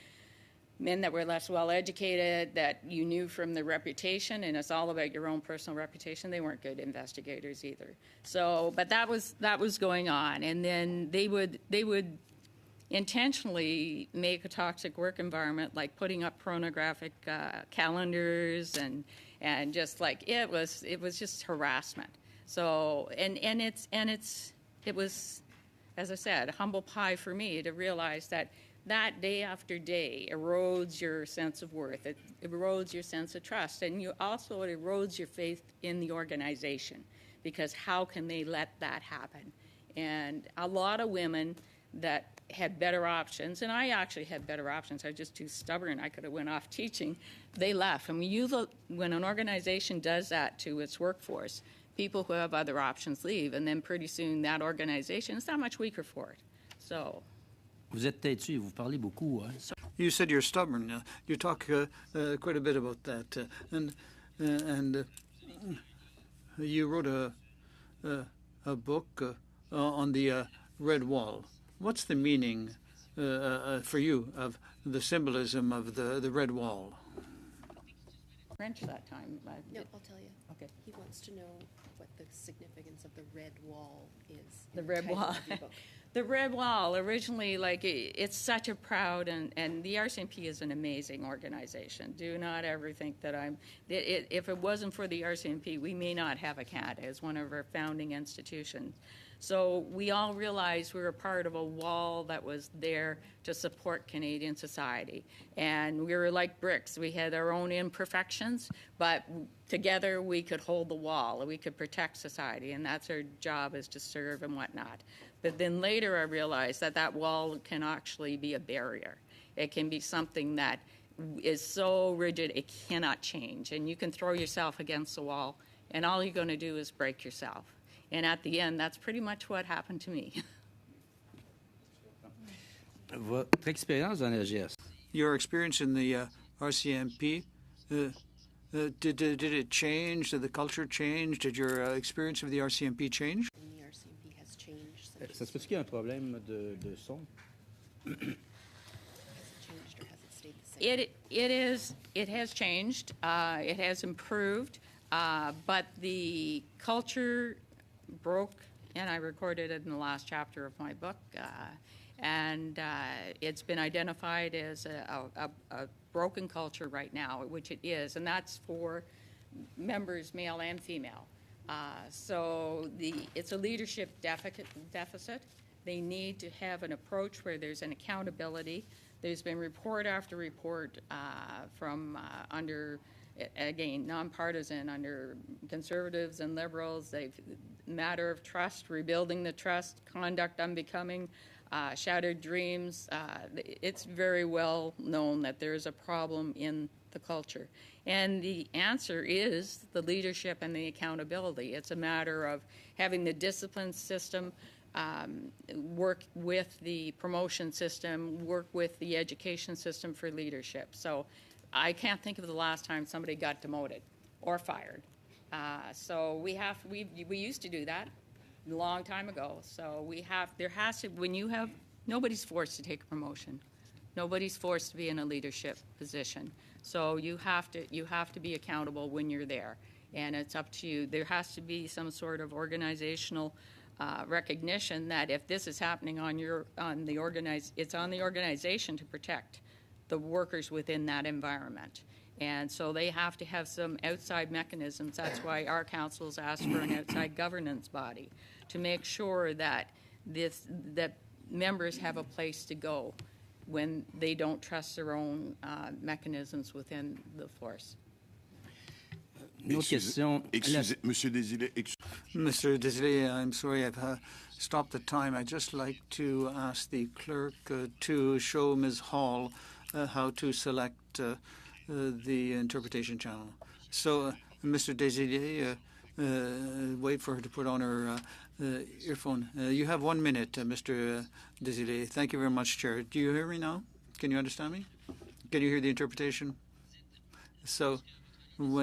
men that were less well educated, that you knew from the reputation, and it's all about your own personal reputation. They weren't good investigators either. So, but that was going on, and then they would intentionally make a toxic work environment, like putting up pornographic calendars and just like it was just harassment. So and it was, as I said, humble pie for me to realize that day after day erodes your sense of worth. It erodes your sense of trust, and it erodes your faith in the organization, because how can they let that happen? And a lot of women that had better options, and I actually had better options. I was just too stubborn. I could have went off teaching. They left. And when an organization does that to its workforce, people who have other options leave, and then pretty soon that organization is that much weaker for it. So. Vous êtes têtu, vous parlez beaucoup. Hein? You said you're stubborn. You talk quite a bit about that, and you wrote a book on the red wall. What's the meaning for you of the symbolism of the red wall? French that time. No, I'll tell you. Okay. He wants to know what the significance of the red wall is. The red wall. The red wall, originally, it's such a proud, and the RCMP is an amazing organization. Do not ever think that if it wasn't for the RCMP, we may not have a Canada as one of our founding institutions. So we all realized we were part of a wall that was there to support Canadian society. And we were like bricks. We had our own imperfections, but together we could hold the wall, and we could protect society, and that's our job, is to serve and whatnot. But then later I realized that wall can actually be a barrier. It can be something that is so rigid it cannot change. And you can throw yourself against the wall, and all you're going to do is break yourself. And at the end, that's pretty much what happened to me. Votre expérience dans la GS. Your experience in the RCMP, did it change? Did the culture change? Did your experience of the RCMP change? And the RCMP has changed since Ça se peut-tu qu'il y ait un problème de son? Has it changed or has it stayed the same? It has changed. It has improved, but the culture broke, and I recorded it in the last chapter of my book. And it's been identified as a broken culture right now, which it is, and that's for members, male and female. So it's a leadership deficit. They need to have an approach where there's an accountability. There's been report after report from under, again, nonpartisan, under conservatives and liberals. Matter of trust, rebuilding the trust, conduct unbecoming, shattered dreams. It's very well known that there is a problem in the culture. And the answer is the leadership and the accountability. It's a matter of having the discipline system work with the promotion system, work with the education system for leadership. So I can't think of the last time somebody got demoted or fired. So we used to do that a long time ago. So nobody's forced to take a promotion. Nobody's forced to be in a leadership position. So you have to be accountable when you're there. And it's up to you. There has to be some sort of organizational recognition that if this is happening it's on the organization to protect the workers within that environment. And so they have to have some outside mechanisms. That's why our councils ask for an outside governance body to make sure that members have a place to go when they don't trust their own mechanisms within the force. Monsieur Desilets, Mr. Desilets, I'm sorry I've stopped the time. I'd just like to ask the clerk to show Ms. Hall how to select the interpretation channel. So, Mr. Desilets, wait for her to put on her earphone. You have 1 minute, Mr. Desilets. Thank you very much, Chair. Do you hear me now? Can you understand me? Can you hear the interpretation? So, what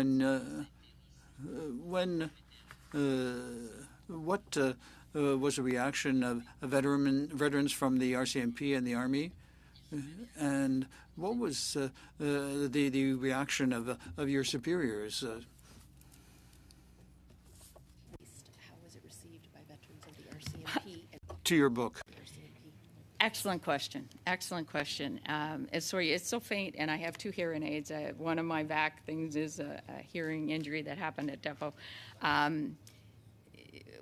was the reaction of veterans from the RCMP and the Army? And what was the reaction of your superiors? How was it received by veterans of the RCMP? To your book. Excellent question. Excellent question. Sorry, it's so faint, and I have 2 hearing aids. One of my back things is a hearing injury that happened at Depot.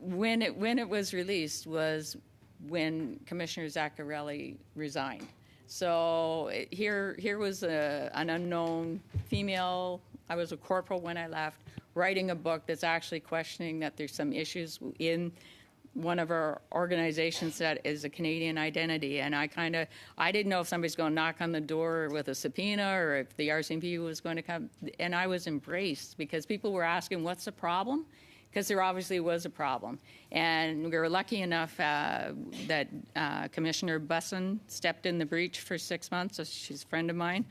When it was released was when Commissioner Zaccarelli resigned. So here was an unknown female. I was a corporal when I left, writing a book that's actually questioning that there's some issues in one of our organizations that is a Canadian identity. And I didn't know if somebody's going to knock on the door with a subpoena or if the RCMP was going to come. And I was embraced because people were asking, what's the problem? Because there obviously was a problem. And we were lucky enough that Commissioner Busson stepped in the breach for 6 months. So she's a friend of mine.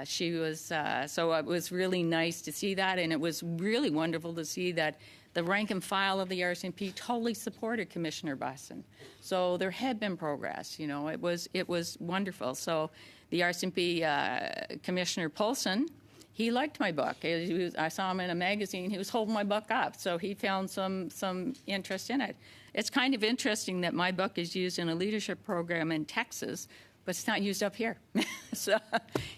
So it was really nice to see that. And it was really wonderful to see that the rank and file of the RCMP totally supported Commissioner Busson. So there had been progress, it was wonderful. So the RCMP Commissioner Polson, he liked my book. I saw him in a magazine. He was holding my book up, so he found some interest in it. It's kind of interesting that my book is used in a leadership program in Texas, but it's not used up here. So,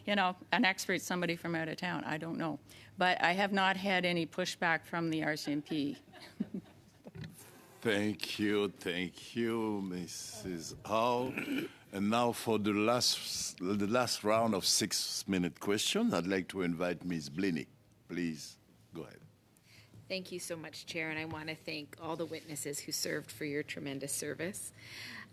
an expert, somebody from out of town, I don't know. But I have not had any pushback from the RCMP. Thank you, Mrs. Hall. And now for the last round of 6-minute questions, I'd like to invite Ms. Blinnick. Please, go ahead. Thank you so much, Chair, and I want to thank all the witnesses who served for your tremendous service.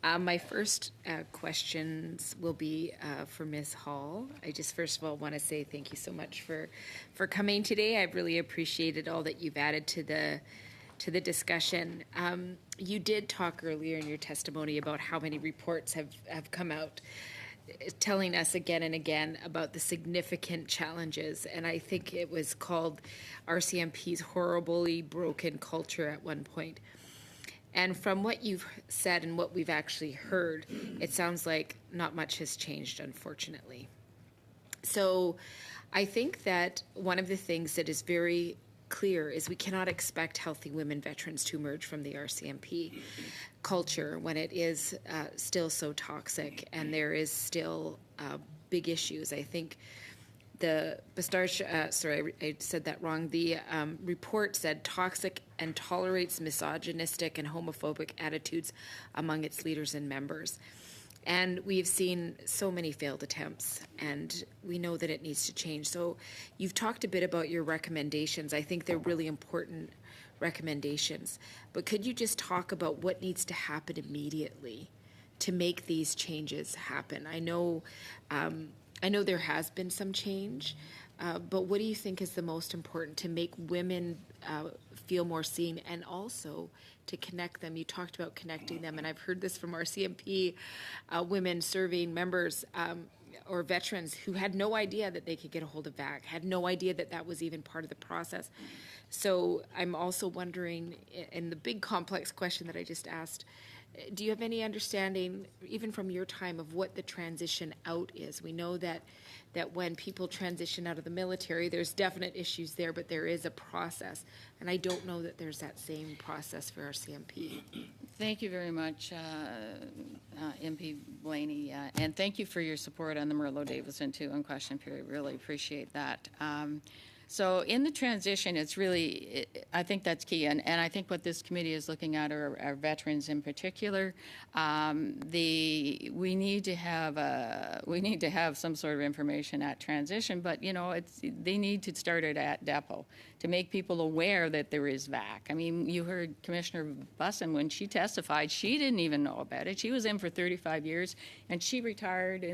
My first questions will be for Ms. Hall. I just first of all want to say thank you so much for coming today. I've really appreciated all that you've added to the discussion. You did talk earlier in your testimony about how many reports have come out telling us again and again about the significant challenges, and I think it was called RCMP's horribly broken culture at one point. And from what you've said and what we've actually heard, it sounds like not much has changed, unfortunately. So I think that one of the things that is very clear is we cannot expect healthy women veterans to emerge from the RCMP culture when it is still so toxic and there is still big issues. I think the Bastarch, sorry, I said that wrong. The report said toxic and tolerates misogynistic and homophobic attitudes among its leaders and members. And we've seen so many failed attempts, and we know that it needs to change. So you've talked a bit about your recommendations. I think they're really important recommendations. But could you just talk about what needs to happen immediately to make these changes happen? I know there has been some change, but what do you think is the most important to make women feel more seen and also to connect them? You talked about connecting them, and I've heard this from RCMP women serving members or veterans who had no idea that they could get a hold of VAC, had no idea that that was even part of the process. So I'm also wondering, in the big complex question that I just asked, do you have any understanding, even from your time, of what the transition out is? We know that when people transition out of the military, there's definite issues there, but there is a process. And I don't know that there's that same process for our CMP. Thank you very much, MP Blaney. And thank you for your support on the Merlo-Davison 2 on question period. Really appreciate that. So in the transition, it's really, I think that's key, and I think what this committee is looking at are veterans in particular. We need to have some sort of information at transition, but they need to start it at depot to make people aware that there is VAC. I mean, you heard Commissioner Bussin when she testified; she didn't even know about it. She was in for 35 years, and she retired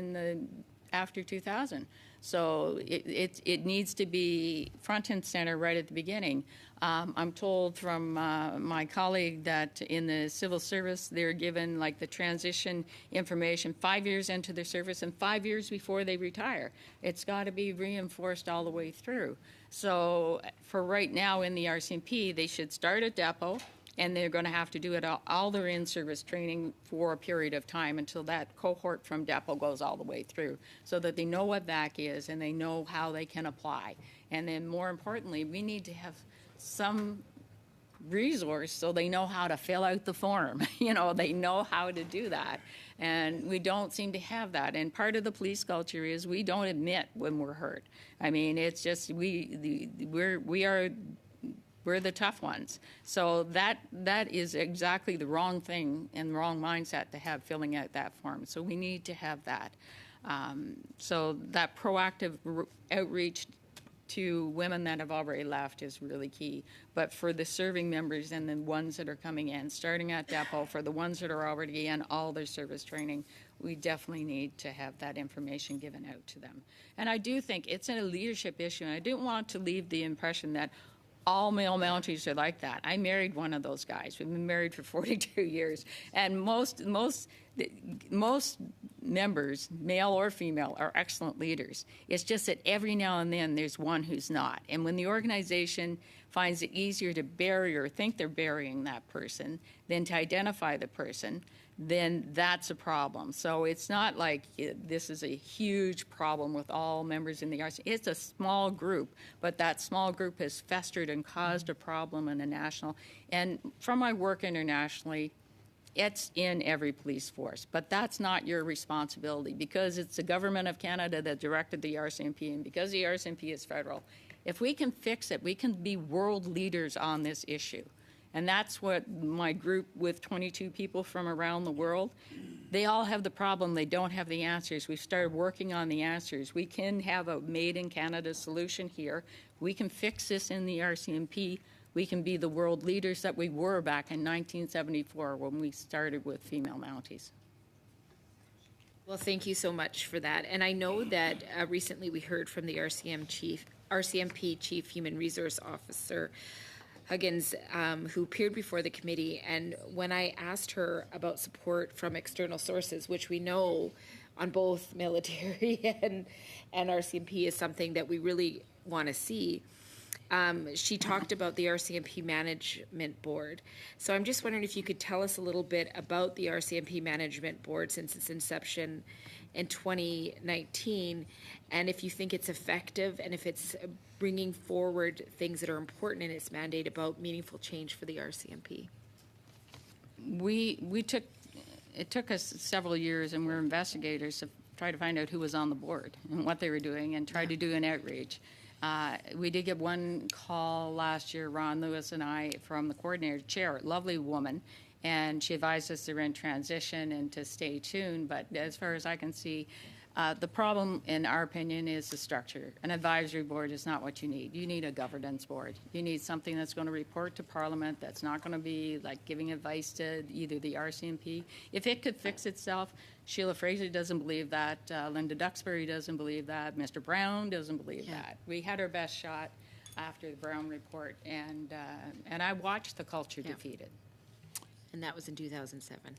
after 2000. So it needs to be front and center right at the beginning. I'm told from my colleague that in the civil service, they're given like the transition information 5 years into their service and 5 years before they retire. It's got to be reinforced all the way through. So for right now in the RCMP, they should start at depot, and they're going to have to do it all their in-service training for a period of time until that cohort from depot goes all the way through, so that they know what VAC is and they know how they can apply. And then more importantly, we need to have some resource so they know how to fill out the form. They know how to do that. And we don't seem to have that. And part of the police culture is we don't admit when we're hurt. I mean, it's just we're the tough ones. So that is exactly the wrong thing and wrong mindset to have filling out that form. So we need to have that. So that proactive outreach to women that have already left is really key. But for the serving members and the ones that are coming in, starting at depot, for the ones that are already in all their service training, we definitely need to have that information given out to them. And I do think it's a leadership issue, and I didn't want to leave the impression that all male Mounties are like that. I married one of those guys. We've been married for 42 years. And most members, male or female, are excellent leaders. It's just that every now and then there's one who's not. And when the organization finds it easier to bury or think they're burying that person than to identify the person, then that's a problem. So it's not like this is a huge problem with all members in the RC. It's a small group, but that small group has festered and caused a problem in a national. And from my work internationally, it's in every police force, but that's not your responsibility because it's the government of Canada that directed the RCMP, and because the RCMP is federal. If we can fix it, we can be world leaders on this issue. And that's what my group with 22 people from around the world, they all have the problem. They don't have the answers. We've started working on the answers. We can have a made-in-Canada solution here. We can fix this in the RCMP. We can be the world leaders that we were back in 1974 when we started with female Mounties. Well, thank you so much for that. And I know that recently we heard from the RCMP Chief Human Resource Officer, Huggins, who appeared before the committee, and when I asked her about support from external sources, which we know on both military and RCMP is something that we really want to see, she talked about the RCMP Management Board. So I'm just wondering if you could tell us a little bit about the RCMP Management Board since its inception in 2019, and if you think it's effective and if it's bringing forward things that are important in its mandate about meaningful change for the RCMP. It took us several years, and we're investigators to try to find out who was on the board and what they were doing and try to do an outreach. We did get one call last year, Ron Lewis and I, from the coordinator chair, lovely woman, and she advised us they're in transition and to stay tuned. But as far as I can see, the problem, in our opinion, is the structure. An advisory board is not what you need. You need a governance board. You need something that's going to report to Parliament, that's not going to be like giving advice to either the RCMP. If it could fix itself, Sheila Fraser doesn't believe that. Linda Duxbury doesn't believe that. Mr. Brown doesn't believe that. We had our best shot after the Brown report, and I watched the culture defeated. And that was in 2007.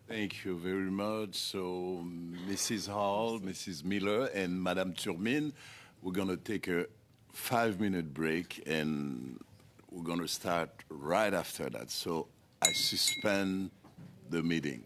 Thank you very much. So, Mrs. Hall, Mrs. Miller, and Madame Turmin, we're going to take a 5-minute break, and we're going to start right after that. So, I suspend the meeting.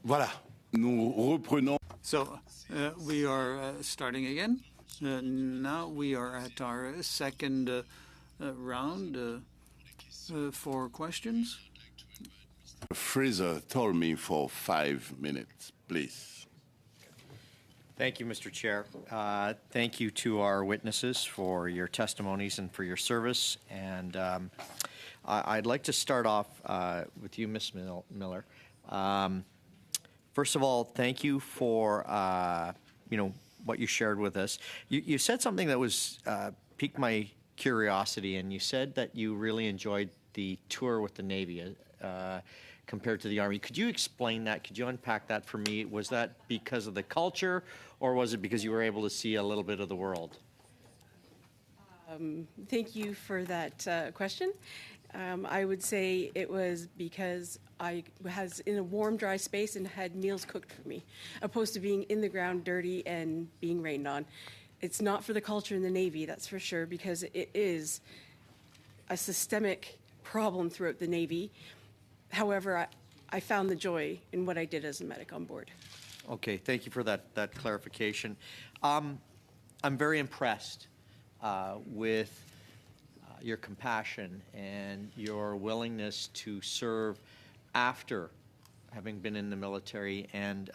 Voilà, nous reprenons. So we are starting again. Now we are at our second round for questions. Fraser told me for 5 minutes, please. Thank you, Mr. Chair. Thank you to our witnesses for your testimonies and for your service. And I'd like to start off with you, Ms. Miller. First of all, thank you for what you shared with us. You said something that was piqued my curiosity, and you said that you really enjoyed the tour with the Navy compared to the Army. Could you explain that? Could you unpack that for me? Was that because of the culture, or was it because you were able to see a little bit of the world? Thank you for that question. I would say it was because I was in a warm, dry space and had meals cooked for me, opposed to being in the ground, dirty, and being rained on. It's not for the culture in the Navy, that's for sure, because it is a systemic problem throughout the Navy. However, I found the joy in what I did as a medic on board. Okay, thank you for that clarification. I'm very impressed with your compassion and your willingness to serve after having been in the military, and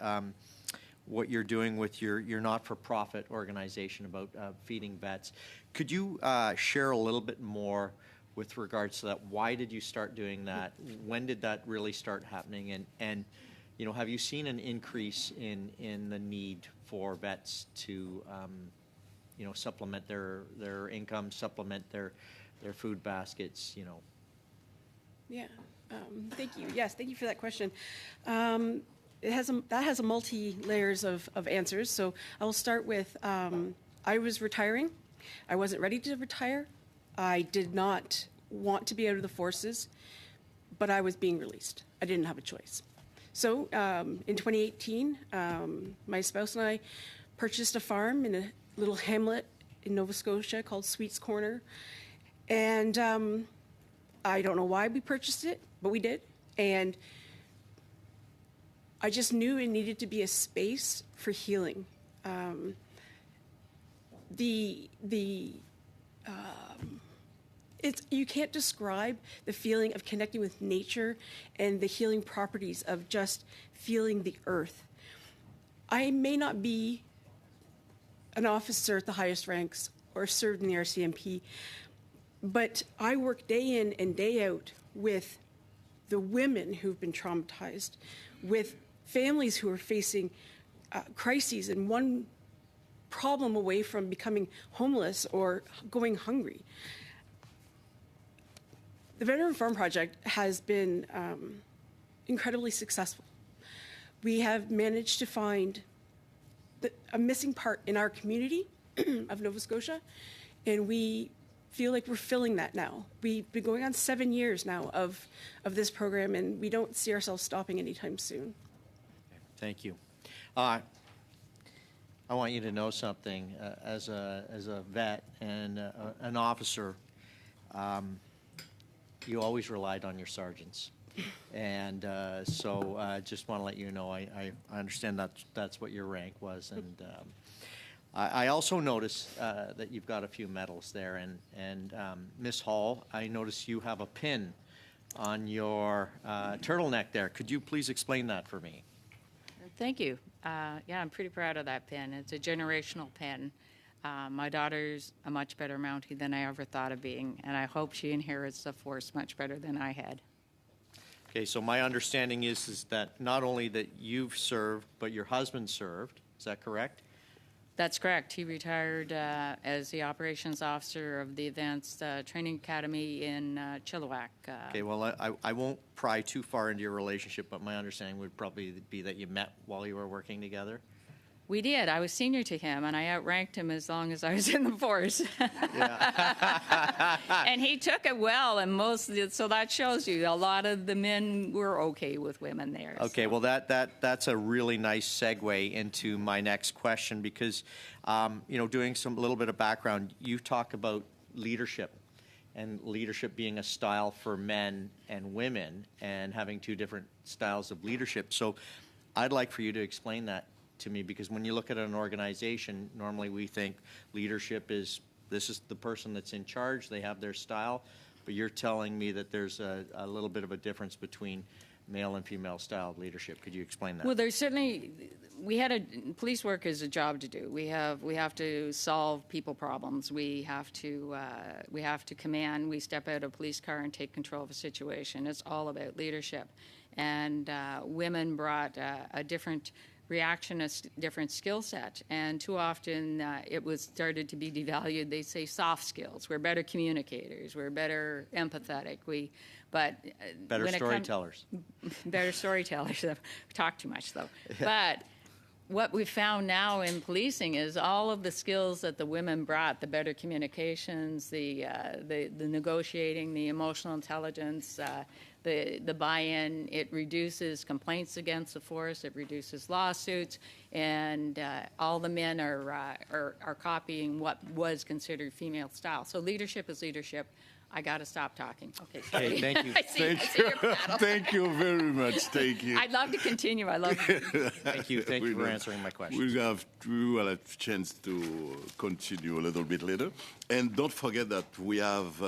what you're doing with your not-for-profit organization about feeding vets. Could you share a little bit more with regards to that? Why did you start doing that? When did that really start happening? And have you seen an increase in the need for vets to supplement their income, supplement their food baskets? Yeah, thank you. Yes, thank you for that question. That has a multi-layers of answers. So I will start with, I was retiring. I wasn't ready to retire. I did not want to be out of the forces, but I was being released. I didn't have a choice. So in 2018, my spouse and I purchased a farm in a little hamlet in Nova Scotia called Sweets Corner. And I don't know why we purchased it, but we did. And I just knew it needed to be a space for healing. You can't describe the feeling of connecting with nature and the healing properties of just feeling the earth. I may not be an officer at the highest ranks or served in the RCMP, but I work day in and day out with the women who've been traumatized, with families who are facing crises and one problem away from becoming homeless or going hungry. The Veteran Farm Project has been incredibly successful. We have managed to find a missing part in our community of Nova Scotia, and we feel like we're filling that now. We've been going on 7 years now of this program, and we don't see ourselves stopping anytime soon. Thank you. I want you to know something. As a vet and an officer, you always relied on your sergeants. And so just want to let you know, I understand that's what your rank was. And I also noticed that you've got a few medals there. And Ms. Hall, I noticed you have a pin on your turtleneck there. Could you please explain that for me? Thank you. Yeah, I'm pretty proud of that pin. It's a generational pin. My daughter's a much better Mountie than I ever thought of being, and I hope she inherits the force much better than I had. Okay, so my understanding is that not only that you've served, but your husband served. Is that correct? That's correct. He retired as the operations officer of the Advanced Training Academy in Chilliwack. Okay, well, I won't pry too far into your relationship, but my understanding would probably be that you met while you were working together. We did. I was senior to him, and I outranked him as long as I was in the force. And he took it well, and so that shows you a lot of the men were okay with women there. Okay, so. well, that's a really nice segue into my next question because, doing a little bit of background, you talk about leadership and leadership being a style for men and women and having two different styles of leadership. So I'd like for you to explain that to me, because when you look at an organization, normally we think leadership is, this is the person that's in charge, they have their style, but you're telling me that there's a little bit of a difference between male and female style of leadership. Could you explain that? Well, there's certainly, police work is a job to do. We have to solve people problems. We have to command. We step out of a police car and take control of a situation. It's all about leadership. And women brought a different reaction, a different skill set. And too often it was started to be devalued. They say soft skills. We're better communicators. We're better empathetic. Better storytellers. Better storytellers. Talk too much, though. But what we found now in policing is all of the skills that the women brought, the better communications, the negotiating, the emotional intelligence, the buy-in, it reduces complaints against the force, it reduces lawsuits, and all the men are copying what was considered female style. So leadership is leadership. I got to stop talking. Okay, sorry. Okay, thank you. I see your paddle. Thank you very much. Thank you. I'd love to continue. I love it. Thank you for answering my question. We will have a chance to continue a little bit later. And don't forget that we have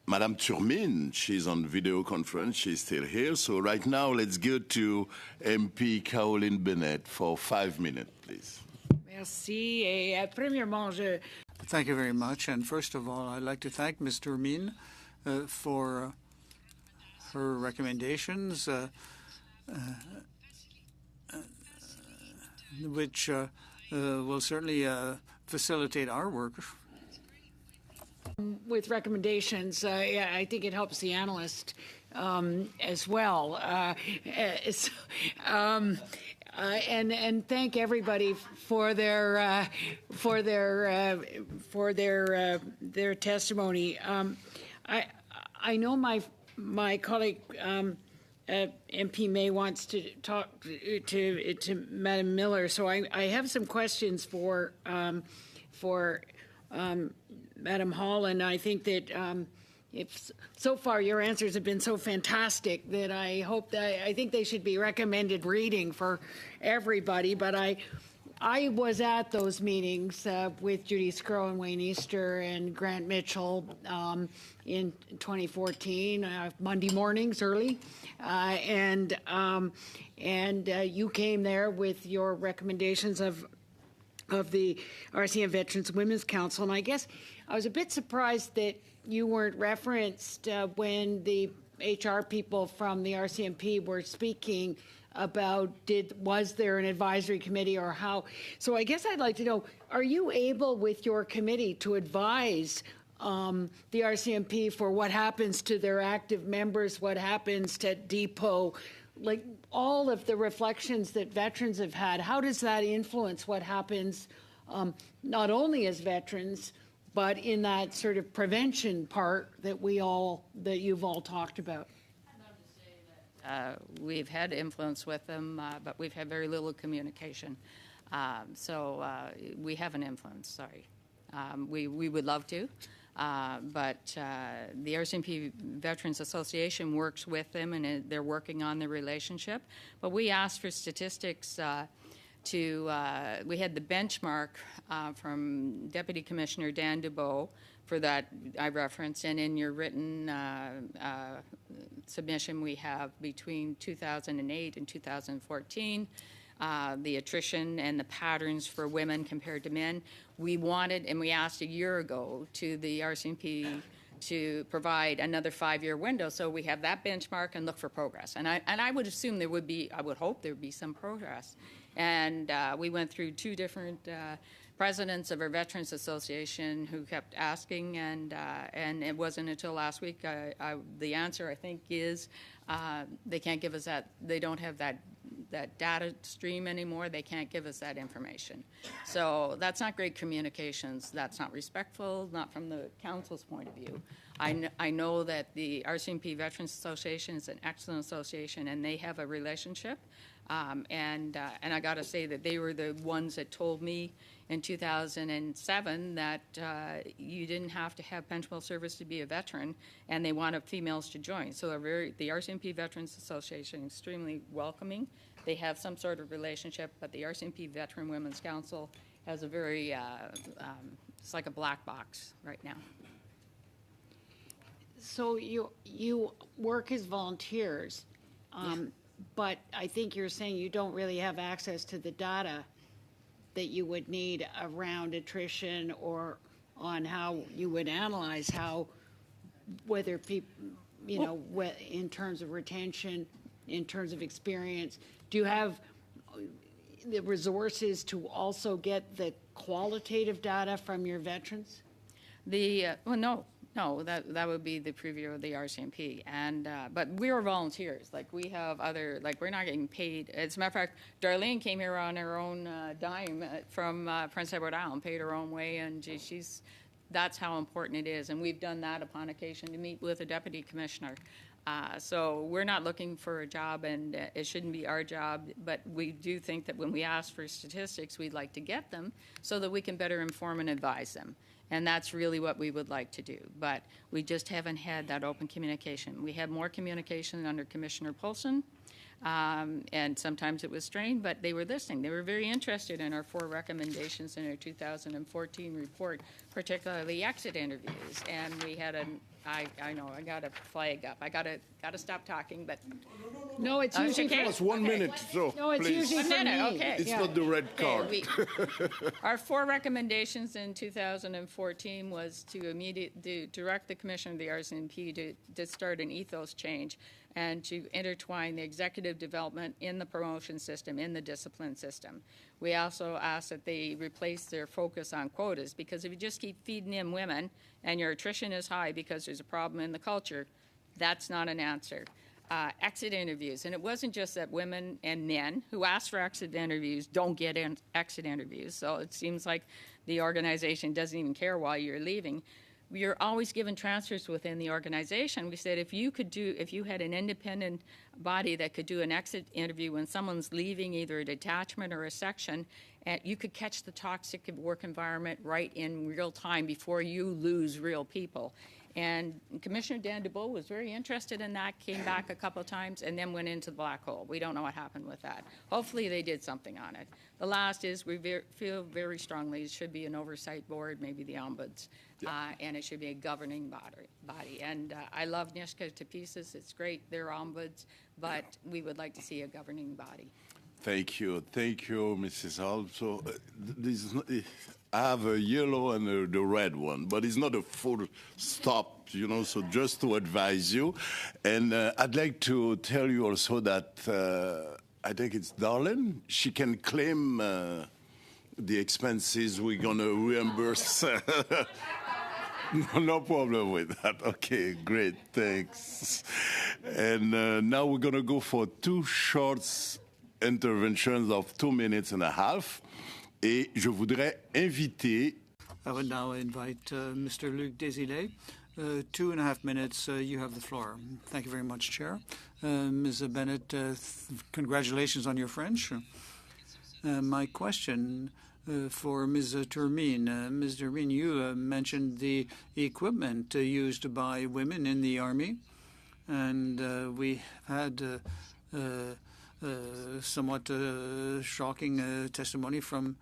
Madame Turmin. She's on video conference. She's still here. So right now, let's go to MP Caroline Bennett for 5 minutes, please. Merci. Et premièrement, Thank you very much. And first of all, I'd like to thank Ms. Turmin for her recommendations, which will certainly facilitate our work. with recommendations, I think it helps the analyst as well. And thank everybody for their testimony. I know my colleague MP May wants to talk to Madam Miller, so I have some questions for Madam Hall, and I think that. If so far your answers have been so fantastic that I think they should be recommended reading for everybody. But I was at those meetings with Judy Skro and Wayne Easter and Grant Mitchell in 2014, Monday mornings early, and you came there with your recommendations of the RCM Veterans Women's Council, and I guess I was a bit surprised that you weren't referenced when the HR people from the RCMP were speaking about was there an advisory committee or how. So I guess I'd like to know, are you able with your committee to advise the RCMP for what happens to their active members, what happens to depot, like all of the reflections that veterans have had? How does that influence what happens not only as veterans, but in that sort of prevention part that you've all talked about? We've had influence with them, but we've had very little communication. So we have an influence, sorry. We would love to, but the RCMP Veterans Association works with them, and they're working on the relationship. But we asked for statistics we had the benchmark from Deputy Commissioner Dan Dubois for that I referenced, and in your written submission we have between 2008 and 2014 the attrition and the patterns for women compared to men. We wanted, and we asked a year ago to the RCMP to provide another 5-year window, so we have that benchmark and look for progress. And I would assume I would hope there would be some progress. And we went through 2 different presidents of our Veterans Association who kept asking, and it wasn't until last week the answer I think is they can't give us that. They don't have that data stream anymore. They can't give us that information. So that's not great communications. That's not respectful, not from the council's point of view. I know that the RCMP Veterans Association is an excellent association, and they have a relationship. And I got to say that they were the ones that told me in 2007 that you didn't have to have pensionable service to be a veteran, and they wanted females to join. So the RCMP Veterans Association is extremely welcoming. They have some sort of relationship, but the RCMP Veteran Women's Council has a very, it's like a black box right now. So you work as volunteers, but I think you're saying you don't really have access to the data that you would need around attrition or on how you would analyze whether people, in terms of retention, in terms of experience. Do you have the resources to also get the qualitative data from your veterans? No, that would be the preview of the RCMP. And but we are volunteers. Like we have other, like we're not getting paid. As a matter of fact, Darlene came here on her own dime from Prince Edward Island, paid her own way, and that's how important it is. And we've done that upon occasion to meet with a deputy commissioner. So we're not looking for a job, and it shouldn't be our job, but we do think that when we ask for statistics, we'd like to get them so that we can better inform and advise them. And that's really what we would like to do. But we just haven't had that open communication. We had more communication under Commissioner Polson, and sometimes it was strained, but they were listening. They were very interested in our 4 recommendations in our 2014 report, particularly exit interviews. And we had I know, I got a flag up. I gotta stop talking, but. No, it's usually. Okay. It's 1 minute, so No, it's please. usually for me. Okay. It's not the red card. Our 4 recommendations in 2014 was to direct the Commissioner of the RCMP to start an ethos change and to intertwine the executive development in the promotion system, in the discipline system. We also asked that they replace their focus on quotas, because if you just keep feeding in women and your attrition is high because there's a problem in the culture, that's not an answer. Exit interviews, and it wasn't just that women and men who ask for exit interviews don't get exit interviews, so it seems like the organization doesn't even care why you're leaving. You're always given transfers within the organization. We said if you had an independent body that could do an exit interview when someone's leaving either a detachment or a section, and you could catch the toxic work environment right in real time before you lose real people. And Commissioner Dan Dubois was very interested in that, came back a couple of times, and then went into the black hole. We don't know what happened with that. Hopefully they did something on it. The last is we feel very strongly it should be an oversight board, maybe the ombuds, and it should be a governing body. And I love NISHCA to pieces. It's great, they're ombuds, but we would like to see a governing body. Thank you, Mrs. Hall. So I have a yellow and the red one, but it's not a full stop, so just to advise you. And I'd like to tell you also that I think it's Darlene. She can claim the expenses we're going to reimburse. No problem with that. Okay, great, thanks. And now we're going to go for 2 short interventions of 2.5 minutes. Et je voudrais inviter. I would now invite Mr. Luc Desilets. 2.5 minutes, you have the floor. Thank you very much, Chair. Ms. Bennett, congratulations on your French. My question for Ms. Tourmine. Ms. Tourmine, you mentioned the equipment used by women in the Army, and we had somewhat shocking testimony from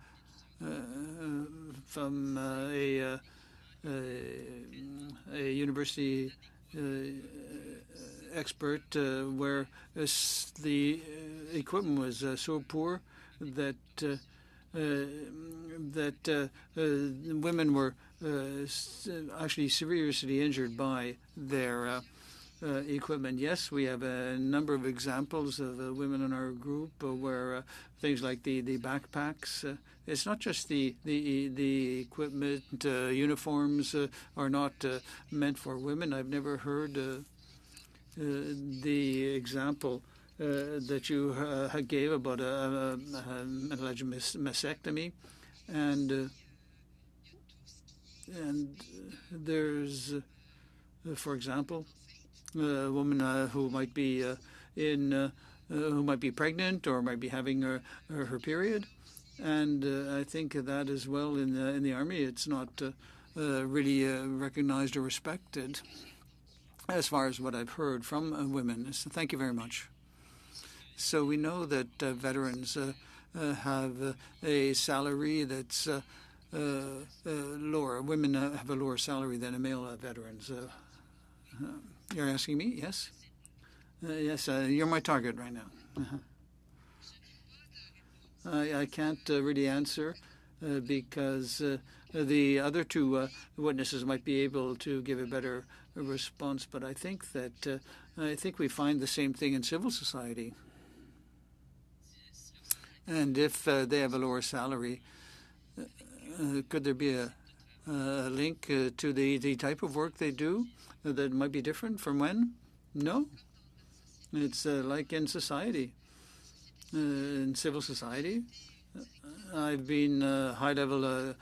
a university expert where the equipment was so poor that women were actually seriously injured by their equipment. Yes, we have a number of examples of women in our group where things like the backpacks. It's not just the equipment. Uniforms are not meant for women. I've never heard the example that you gave about an alleged mastectomy, and there's, for example, a woman who might be who might be pregnant or might be having her period, And I think that as well in the Army, it's not really recognized or respected as far as what I've heard from women. So thank you very much. So we know that veterans have a salary that's lower. Women have a lower salary than male veterans. You're asking me? Yes? Yes, you're my target right now. I can't really answer because the other two witnesses might be able to give a better response, but I think that we find the same thing in civil society. And if they have a lower salary, could there be a link to the type of work they do that might be different from men? No. It's like in society. In civil society, I've been a high-level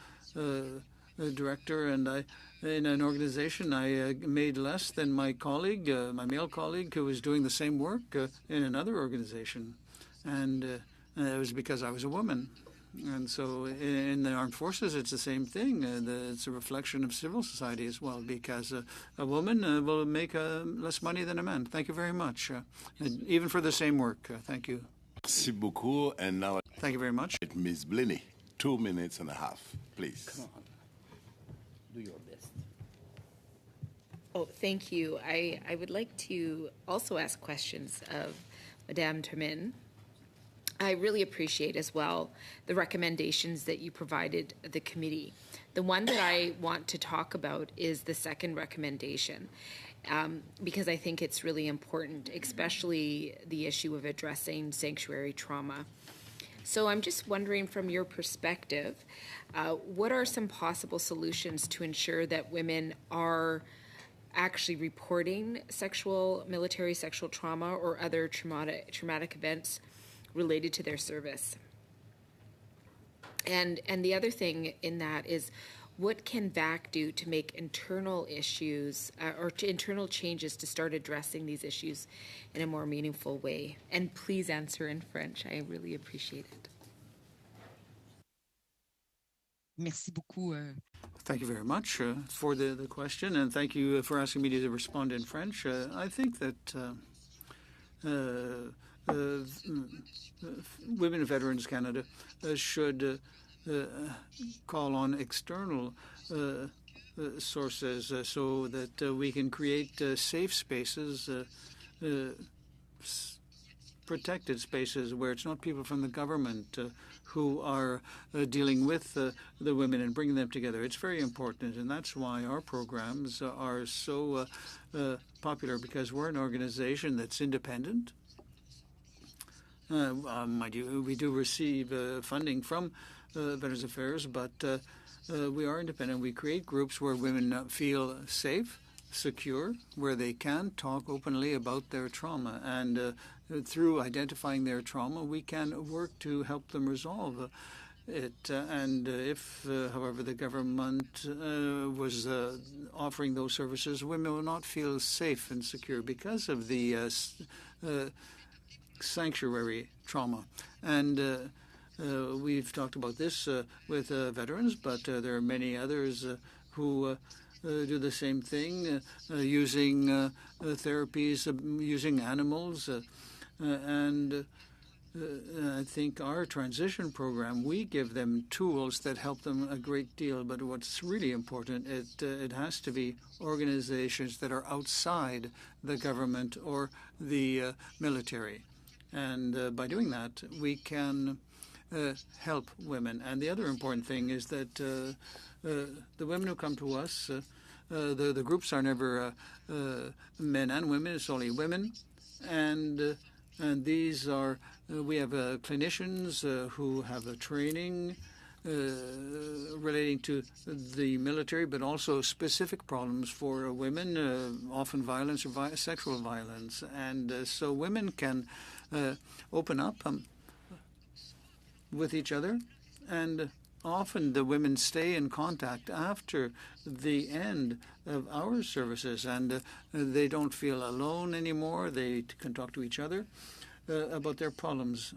director, and in an organization I made less than my colleague, my male colleague, who was doing the same work in another organization, and it was because I was a woman. And so in the armed forces, it's the same thing. It's a reflection of civil society as well, because a woman will make less money than a man. Thank you very much, even for the same work. Thank you. Merci beaucoup. And now, thank you very much. Ms. Blenny, 2 minutes and a half, please. Come on. Do your best. Oh, thank you. I would like to also ask questions of Madame Termin. I really appreciate as well the recommendations that you provided the committee. The one that I want to talk about is the second recommendation, because I think it's really important, especially the issue of addressing sanctuary trauma. So I'm just wondering, from your perspective, what are some possible solutions to ensure that women are actually reporting military sexual trauma or other traumatic events related to their service? And the other thing in that is, what can VAC do to make internal issues or internal changes to start addressing these issues in a more meaningful way? And please answer in French. I really appreciate it. Merci beaucoup. Thank you very much for the question, and thank you for asking me to respond in French. I think that Women Veterans Canada should call on external sources so that we can create safe spaces, protected spaces where it's not people from the government who are dealing with the women and bringing them together. It's very important, and that's why our programs are so popular, because we're an organization that's independent. We do receive funding from Veterans Affairs, but we are independent. We create groups where women feel safe, secure, where they can talk openly about their trauma. And through identifying their trauma, we can work to help them resolve it. And if, however, the government was offering those services, women will not feel safe and secure because of the sanctuary trauma. And we've talked about this with veterans, but there are many others who do the same thing, using therapies, using animals. And I think our transition program, we give them tools that help them a great deal. But what's really important, it has to be organizations that are outside the government or the military. And by doing that, we can help women. And the other important thing is that the women who come to us, the groups are never men and women, it's only women. And these are, we have clinicians who have a training relating to the military, but also specific problems for women, often violence or sexual violence. And so women can open up with each other, and often the women stay in contact after the end of our services, and they don't feel alone anymore. They can talk to each other about their problems.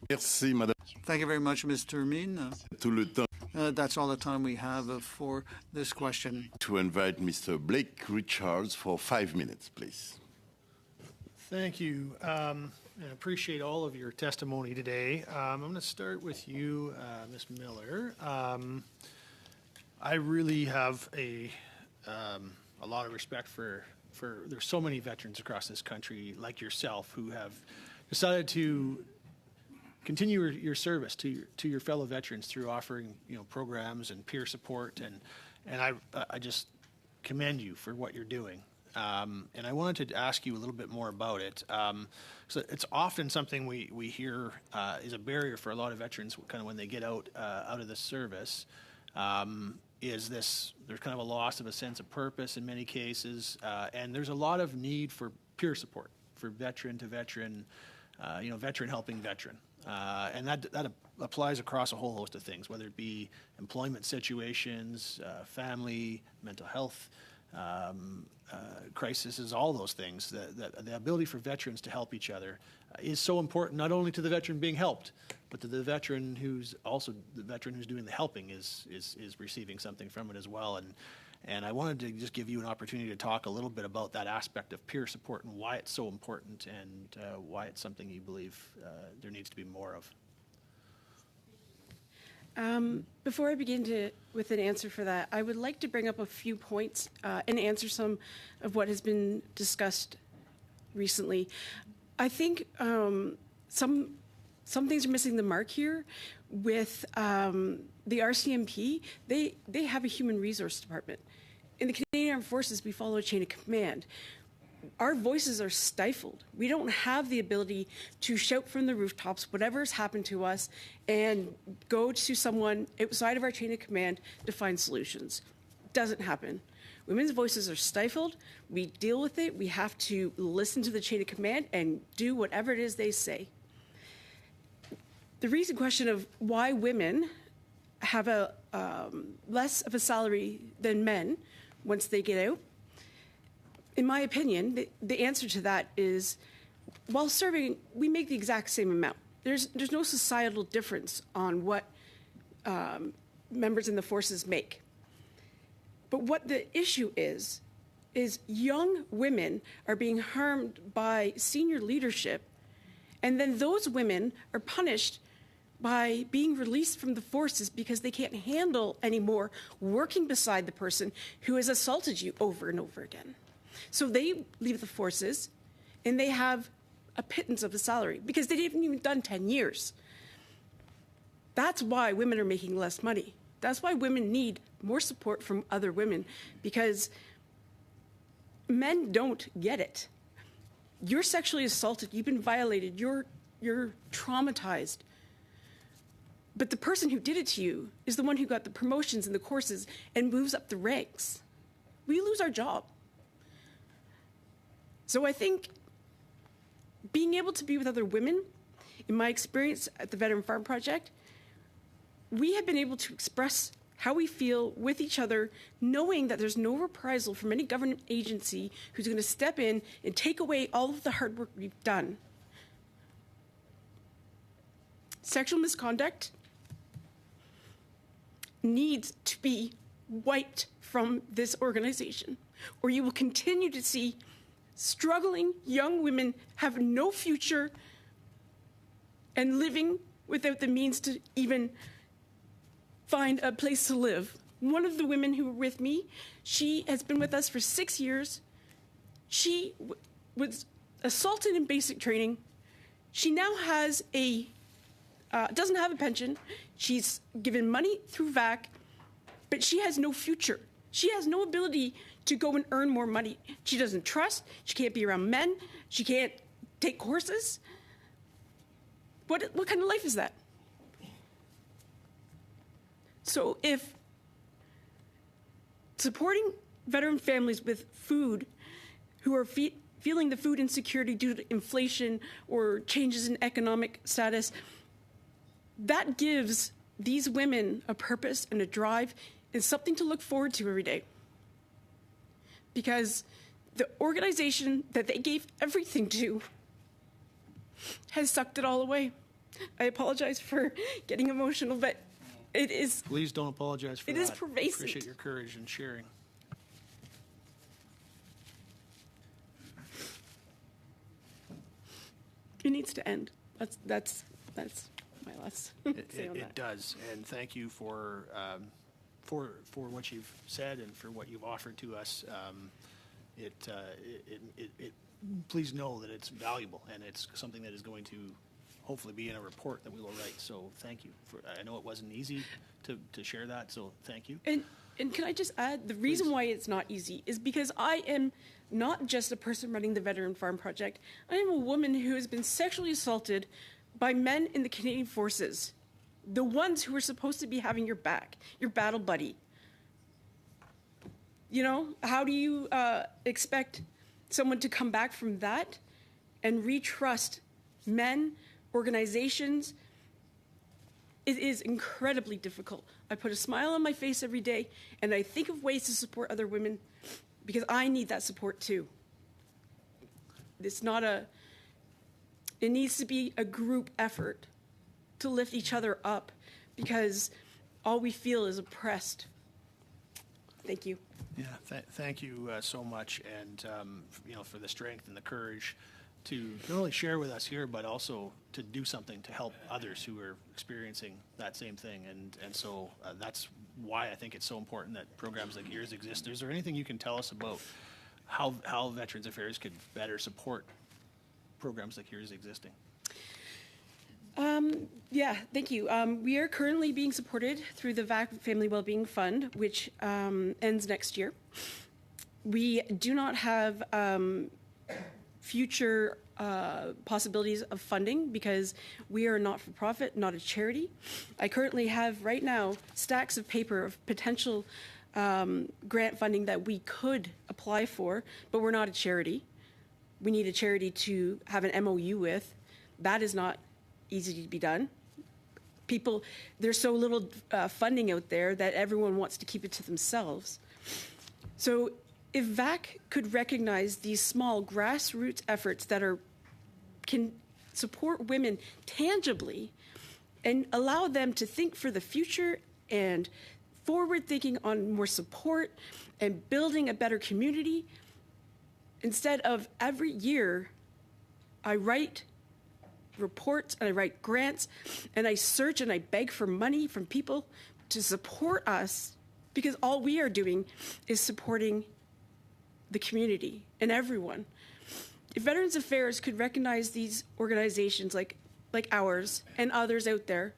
Merci, Madame. Thank you very much, Mr. Mean. Tout le temps That's all the time we have for this question. to invite Mr. Blake Richards for 5 minutes, please. Thank you. And I appreciate all of your testimony today. I'm going to start with you, Ms. Miller. I really have a lot of respect for there's so many veterans across this country like yourself who have decided to continue your service to your fellow veterans through offering programs and peer support, and I just commend you for what you're doing. And I wanted to ask you a little bit more about it. So it's often something we hear is a barrier for a lot of veterans kind of when they get out of the service. There's kind of a loss of a sense of purpose in many cases, and there's a lot of need for peer support for veteran to veteran, veteran helping veteran. And that applies across a whole host of things, whether it be employment situations, family, mental health, crises, all those things. The ability for veterans to help each other is so important, not only to the veteran being helped, but to the veteran who's doing the helping is receiving something from it as well. And I wanted to just give you an opportunity to talk a little bit about that aspect of peer support and why it's so important and why it's something you believe there needs to be more of. Before I begin with an answer for that, I would like to bring up a few points and answer some of what has been discussed recently. I think some things are missing the mark here with the RCMP. They have a human resource department. In the Canadian Armed Forces, we follow a chain of command. Our voices are stifled. We don't have the ability to shout from the rooftops whatever has happened to us and go to someone outside of our chain of command to find solutions. Doesn't happen. Women's voices are stifled. We deal with it. We have to listen to the chain of command and do whatever it is they say. The recent question of why women have a less of a salary than men once they get out, in my opinion, the answer to that is, while serving, we make the exact same amount. There's no societal difference on what members in the forces make. But what the issue is young women are being harmed by senior leadership, and then those women are punished by being released from the forces because they can't handle anymore working beside the person who has assaulted you over and over again. So they leave the forces, and they have a pittance of a salary because they haven't even done 10 years. That's why women are making less money. That's why women need more support from other women, because men don't get it. You're sexually assaulted, you've been violated, you're traumatized. But the person who did it to you is the one who got the promotions and the courses and moves up the ranks. We lose our job. So I think being able to be with other women, in my experience at the Veteran Farm Project, we have been able to express how we feel with each other, knowing that there's no reprisal from any government agency who's going to step in and take away all of the hard work we've done. Sexual misconduct needs to be wiped from this organization, or you will continue to see struggling young women have no future and living without the means to even find a place to live. One of the women who were with me, she has been with us for 6 years. She was assaulted in basic training. She now has doesn't have a pension. She's given money through VAC, but she has no future. She has no ability to go and earn more money. She doesn't trust. She can't be around men. She can't take courses. What kind of life is that? So if supporting veteran families with food who are feeling the food insecurity due to inflation or changes in economic status, that gives these women a purpose and a drive and something to look forward to every day. Because the organization that they gave everything to has sucked it all away. I apologize for getting emotional, but it is. Please don't apologize for It that. is pervasive. Appreciate your courage and sharing. It needs to end. That's my last say on It that. does, and thank you for what you've said and for what you've offered to us. Please know that it's valuable and it's something that is going to hopefully be in a report that we will write. So thank you. I know it wasn't easy to share that, so thank you. And can I just add, the reason why it's not easy is because I am not just a person running the Veteran Farm Project. I am a woman who has been sexually assaulted by men in the Canadian Forces, the ones who are supposed to be having your back, your battle buddy. You know, how do you expect someone to come back from that and retrust men, organizations? It is incredibly difficult. I put a smile on my face every day, and I think of ways to support other women because I need that support too. It needs to be a group effort to lift each other up because all we feel is oppressed. Thank you. Yeah, thank you so much, and for the strength and the courage to not only share with us here, but also to do something to help others who are experiencing that same thing. And so that's why I think it's so important that programs like yours exist. Is there anything you can tell us about how Veterans Affairs could better support programs like yours existing? Yeah, thank you. We are currently being supported through the VAC Family Wellbeing Fund, which ends next year. We do not have future possibilities of funding because we are not for profit, not a charity. I currently have right now stacks of paper of potential grant funding that we could apply for, but we're not a charity. We need a charity to have an MOU with. That is not easy to be done. There's so little funding out there that everyone wants to keep it to themselves. So if VAC could recognize these small grassroots efforts that can support women tangibly and allow them to think for the future and forward thinking on more support and building a better community, instead of every year I write reports and I write grants and I search and I beg for money from people to support us, because all we are doing is supporting the community and everyone. If Veterans Affairs could recognize these organizations like ours and others out there,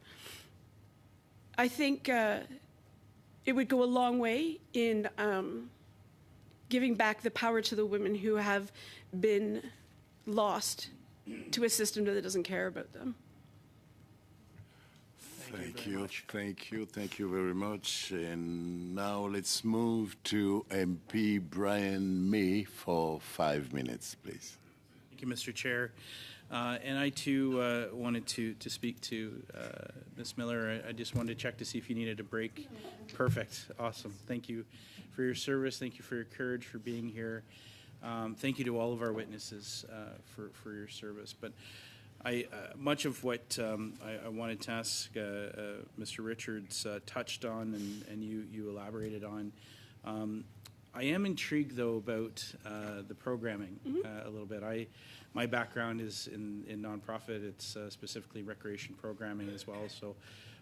I think it would go a long way in giving back the power to the women who have been lost to a system that doesn't care about them. Thank you very much. And now let's move to MP Brian May for 5 minutes, please. Thank you, Mr. Chair. And I too wanted to speak to Ms. Miller. I just wanted to check to see if you needed a break. Perfect. Awesome. Thank you for your service. Thank you for your courage, for being here. Thank you to all of our witnesses for your service. But much of what I wanted to ask Mr. Richards touched on and you elaborated on. I am intrigued, though, about the programming a little bit. My background is in nonprofit. It's specifically recreation programming as well. So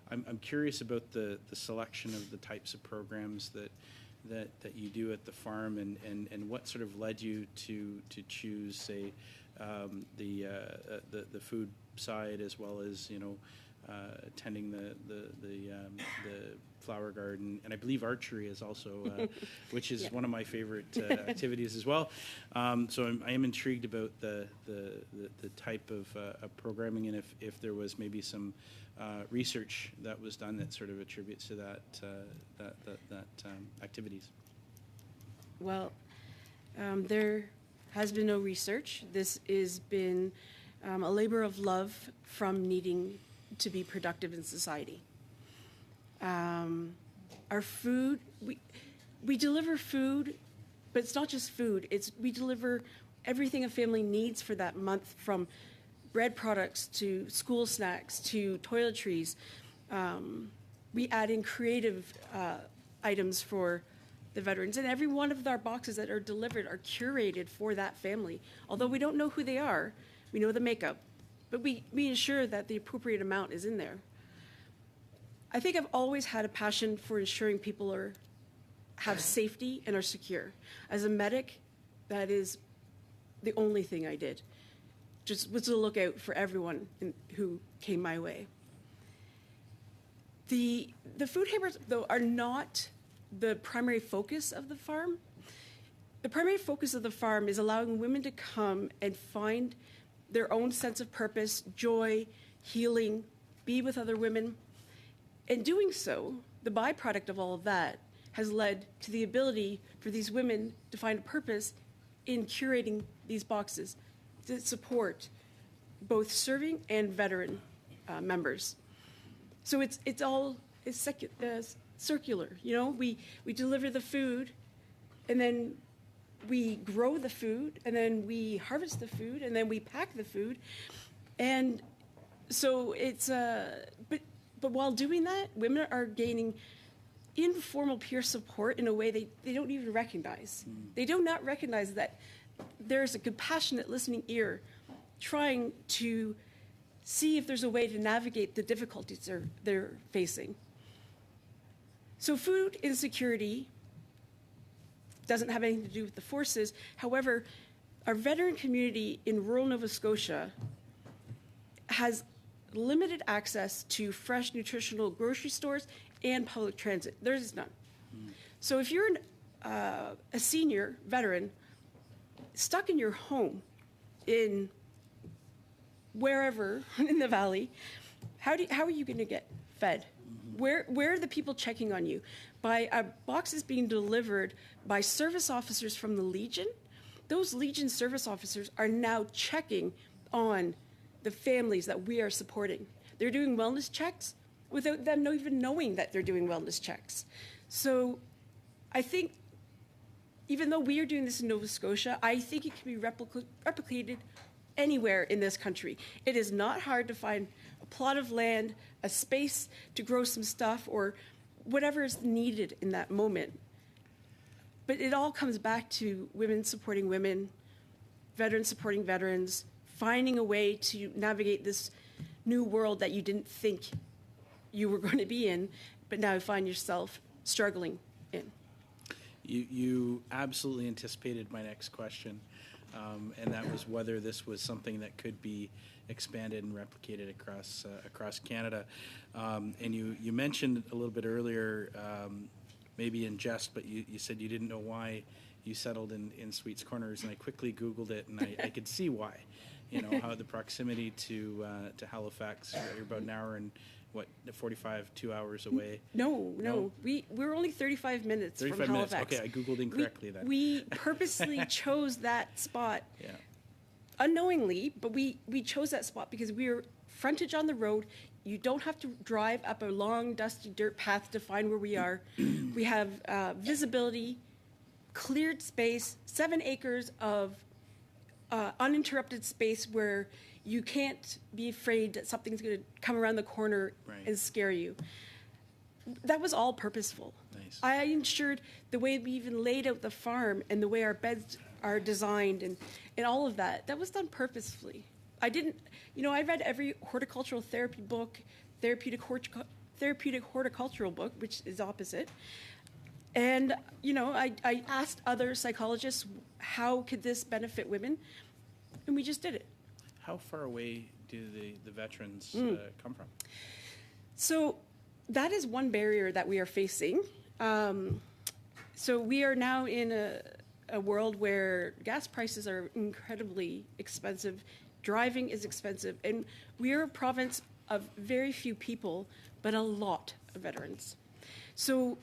I'm curious about the selection of the types of programs that you do at the farm, and what sort of led you to choose, say, the food side, as well as tending the flower garden, and I believe archery is also, which is one of my favorite activities as well. So I am intrigued about the type of programming, and if there was maybe some research that was done that sort of attributes to that activities. Well, there has been no research. This has been a labor of love from needing to be productive in society. Our food, we deliver food, but it's not just food. We deliver everything a family needs for that month, from bread products to school snacks to toiletries. We add in creative items for the veterans, and every one of our boxes that are delivered are curated for that family. Although we don't know who they are, we know the makeup, but we ensure that the appropriate amount is in there. I think I've always had a passion for ensuring people have safety and are secure. As a medic, that is the only thing I did. Just was to look out for everyone who came my way. The food hampers, though, are not the primary focus of the farm. The primary focus of the farm is allowing women to come and find their own sense of purpose, joy, healing, be with other women. In doing so, the byproduct of all of that has led to the ability for these women to find a purpose in curating these boxes to support both serving and veteran members. So it's circular. You know, we deliver the food, and then we grow the food, and then we harvest the food, and then we pack the food, and so it's but while doing that, women are gaining informal peer support in a way they don't even recognize. They do not recognize that there's a compassionate listening ear trying to see if there's a way to navigate the difficulties they're facing. So food insecurity doesn't have anything to do with the forces. However, our veteran community in rural Nova Scotia has limited access to fresh nutritional grocery stores and public transit. There's none. So if you're a senior veteran stuck in your home in wherever in the valley, how are you going to get fed? Where are the people checking on you? By boxes being delivered by service officers from the Legion, those Legion service officers are now checking on the families that we are supporting. They're doing wellness checks without them even knowing that they're doing wellness checks. So I think even though we are doing this in Nova Scotia, I think it can be replicated anywhere in this country. It is not hard to find a plot of land, a space to grow some stuff, or whatever is needed in that moment. But it all comes back to women supporting women, veterans supporting veterans, finding a way to navigate this new world that you didn't think you were going to be in, but now you find yourself struggling in. You absolutely anticipated my next question, and that was whether this was something that could be expanded and replicated across Canada. And you mentioned a little bit earlier, maybe in jest, but you said you didn't know why you settled in Sweets Corners, and I quickly Googled it, and I could see why. You know, how the proximity to Halifax, you're about an hour and 2 hours away. No. We're only 35 minutes 35 from minutes. Halifax. Okay, I Googled incorrectly then. We purposely chose that spot. Yeah. Unknowingly, but we chose that spot because we are frontage on the road. You don't have to drive up a long, dusty dirt path to find where we are. We have visibility, cleared space, 7 acres of uninterrupted space where you can't be afraid that something's going to come around the corner and scare you. That was all purposeful. Nice. I ensured the way we even laid out the farm and the way our beds are designed and all of that, that was done purposefully. I didn't, I read every horticultural therapy book, therapeutic horticultural book, which is opposite. And, I asked other psychologists, how could this benefit women? And we just did it. How far away do the veterans come from? So that is one barrier that we are facing. So we are now in a world where gas prices are incredibly expensive. Driving is expensive. And we are a province of very few people, but a lot of veterans. So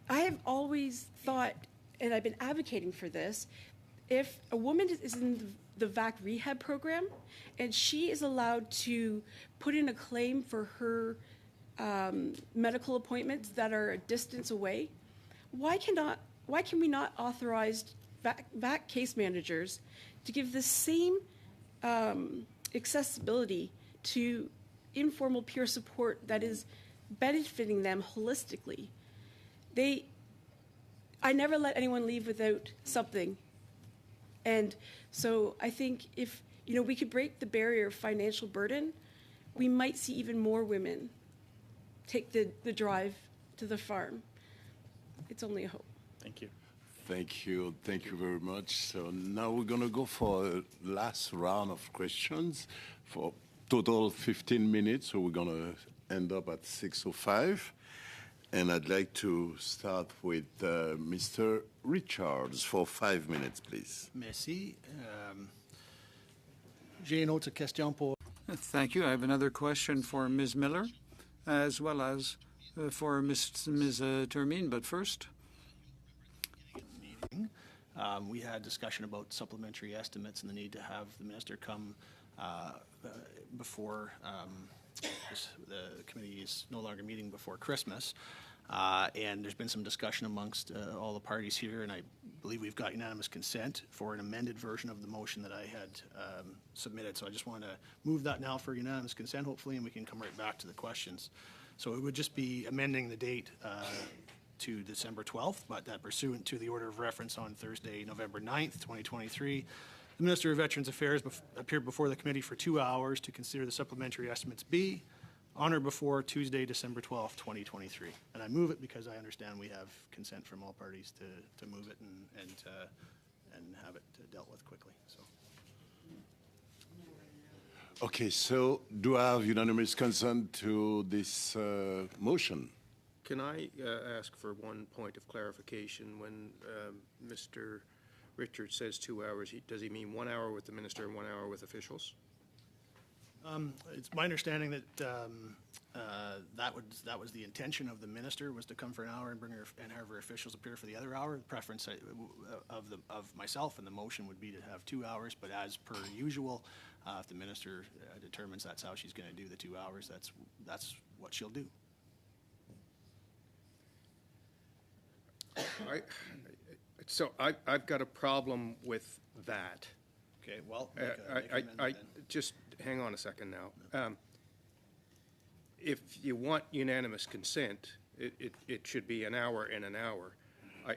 I have always thought, and I've been advocating for this, if a woman is in the VAC rehab program and she is allowed to put in a claim for her medical appointments that are a distance away, why can we not authorize VAC case managers to give the same accessibility to informal peer support that is benefiting them holistically. I never let anyone leave without something. And so I think if, we could break the barrier of financial burden, we might see even more women take the drive to the farm. It's only a hope. Thank you. Thank you. Thank you very much. So now we're going to go for a last round of questions for total 15 minutes. So we're going to end up at 6:05. And I'd like to start with Mr. Richards for 5 minutes, please. Merci. J'ai une autre question pour... Thank you. I have another question for Ms. Miller, as well as for Ms. Termine, but first. We had discussion about supplementary estimates and the need to have the minister come before the committee is no longer meeting before Christmas. And there's been some discussion amongst all the parties here, and I believe we've got unanimous consent for an amended version of the motion that I had submitted. So I just want to move that now for unanimous consent, hopefully, and we can come right back to the questions. So it would just be amending the date to December 12th, but that pursuant to the order of reference on Thursday, November 9th, 2023, the Minister of Veterans Affairs appeared before the committee for 2 hours to consider the supplementary estimates B on or before Tuesday, December 12th, 2023. And I move it because I understand we have consent from all parties to move it and have it dealt with quickly. So. Okay, so do I have unanimous consent to this motion? Can I ask for one point of clarification? When Mr. Richards says 2 hours, does he mean 1 hour with the minister and 1 hour with officials? It's my understanding that that was the intention of the minister, was to come for an hour and have her officials appear for the other hour. The preference of myself and the motion would be to have 2 hours, but as per usual, if the minister determines that's how she's going to do the 2 hours, that's what she'll do. I've got a problem with that. Okay, well, just hang on a second now. If you want unanimous consent, it should be an hour and an hour.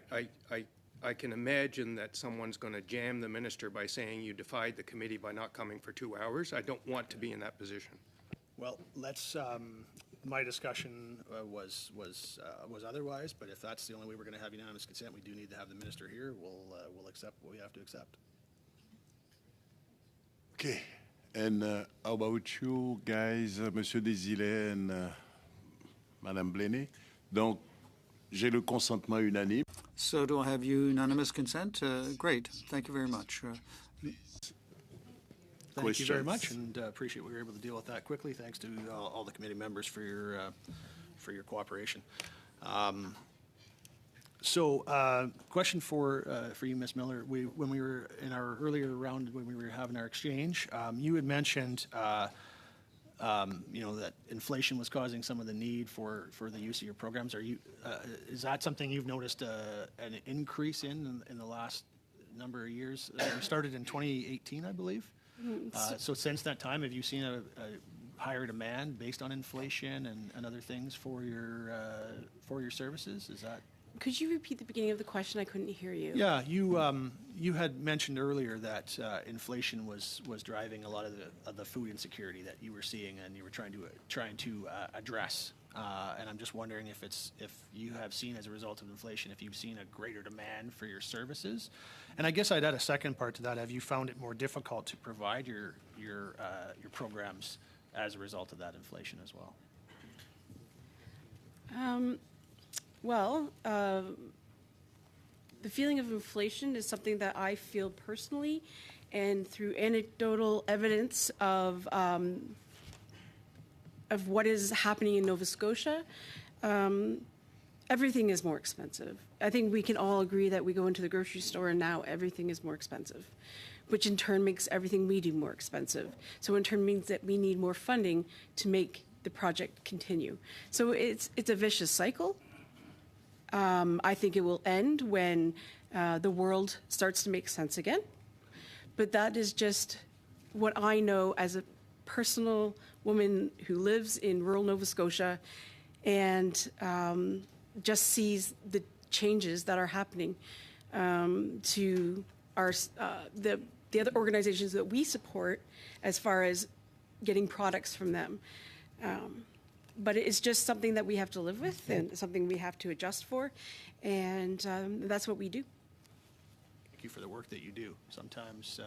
I can imagine that someone's going to jam the minister by saying you defied the committee by not coming for 2 hours. I don't want to be in that position. Well, my discussion was otherwise, but if that's the only way we're going to have unanimous consent, we do need to have the minister here. We'll accept what we have to accept. Okay. And how about you guys, Monsieur Desilets and Madame Blenay? Donc, j'ai le consentement unanime. So do I have unanimous consent? Great. Thank you very much. Thank you very much, and appreciate we were able to deal with that quickly. Thanks to all the committee members for your cooperation. Question for you, Ms. Miller. When we were in our earlier round, when we were having our exchange, you had mentioned, that inflation was causing some of the need for the use of your programs. Is that something you've noticed an increase in the last number of years? We started in 2018, I believe. So since that time, have you seen a higher demand based on inflation and other things for your services? Is that? Could you repeat the beginning of the question? I couldn't hear you. Yeah, you had mentioned earlier that inflation was driving a lot of the food insecurity that you were seeing and you were trying to address. And I'm just wondering if you have seen, as a result of inflation, if you've seen a greater demand for your services. And I guess I'd add a second part to that. Have you found it more difficult to provide your programs as a result of that inflation as well? The feeling of inflation is something that I feel personally, and through anecdotal evidence of what is happening in Nova Scotia. Everything is more expensive. I think we can all agree that we go into the grocery store and now everything is more expensive, which in turn makes everything we do more expensive. So in turn means that we need more funding to make the project continue. So it's a vicious cycle. I think it will end when the world starts to make sense again. But that is just what I know as a personal woman who lives in rural Nova Scotia and just sees the changes that are happening to our the other organizations that we support as far as getting products from them. But it's just something that we have to live with and something we have to adjust for, and that's what we do. Thank you for the work that you do. Sometimes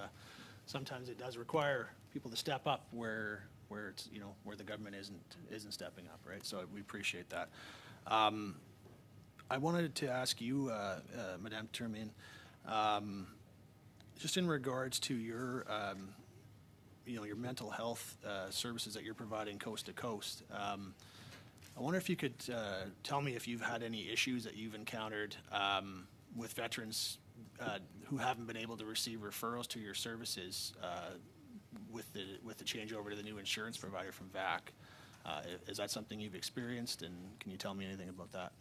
it does require people to step up where it's, you know, where the government isn't stepping up, right? So we appreciate that. I wanted to ask you, Madame Termine, just in regards to your, you know, your mental health services that you're providing coast to coast. I wonder if you could tell me if you've had any issues that you've encountered with veterans who haven't been able to receive referrals to your services with the changeover to the new insurance provider from VAC. Is that something you've experienced, and can you tell me anything about that?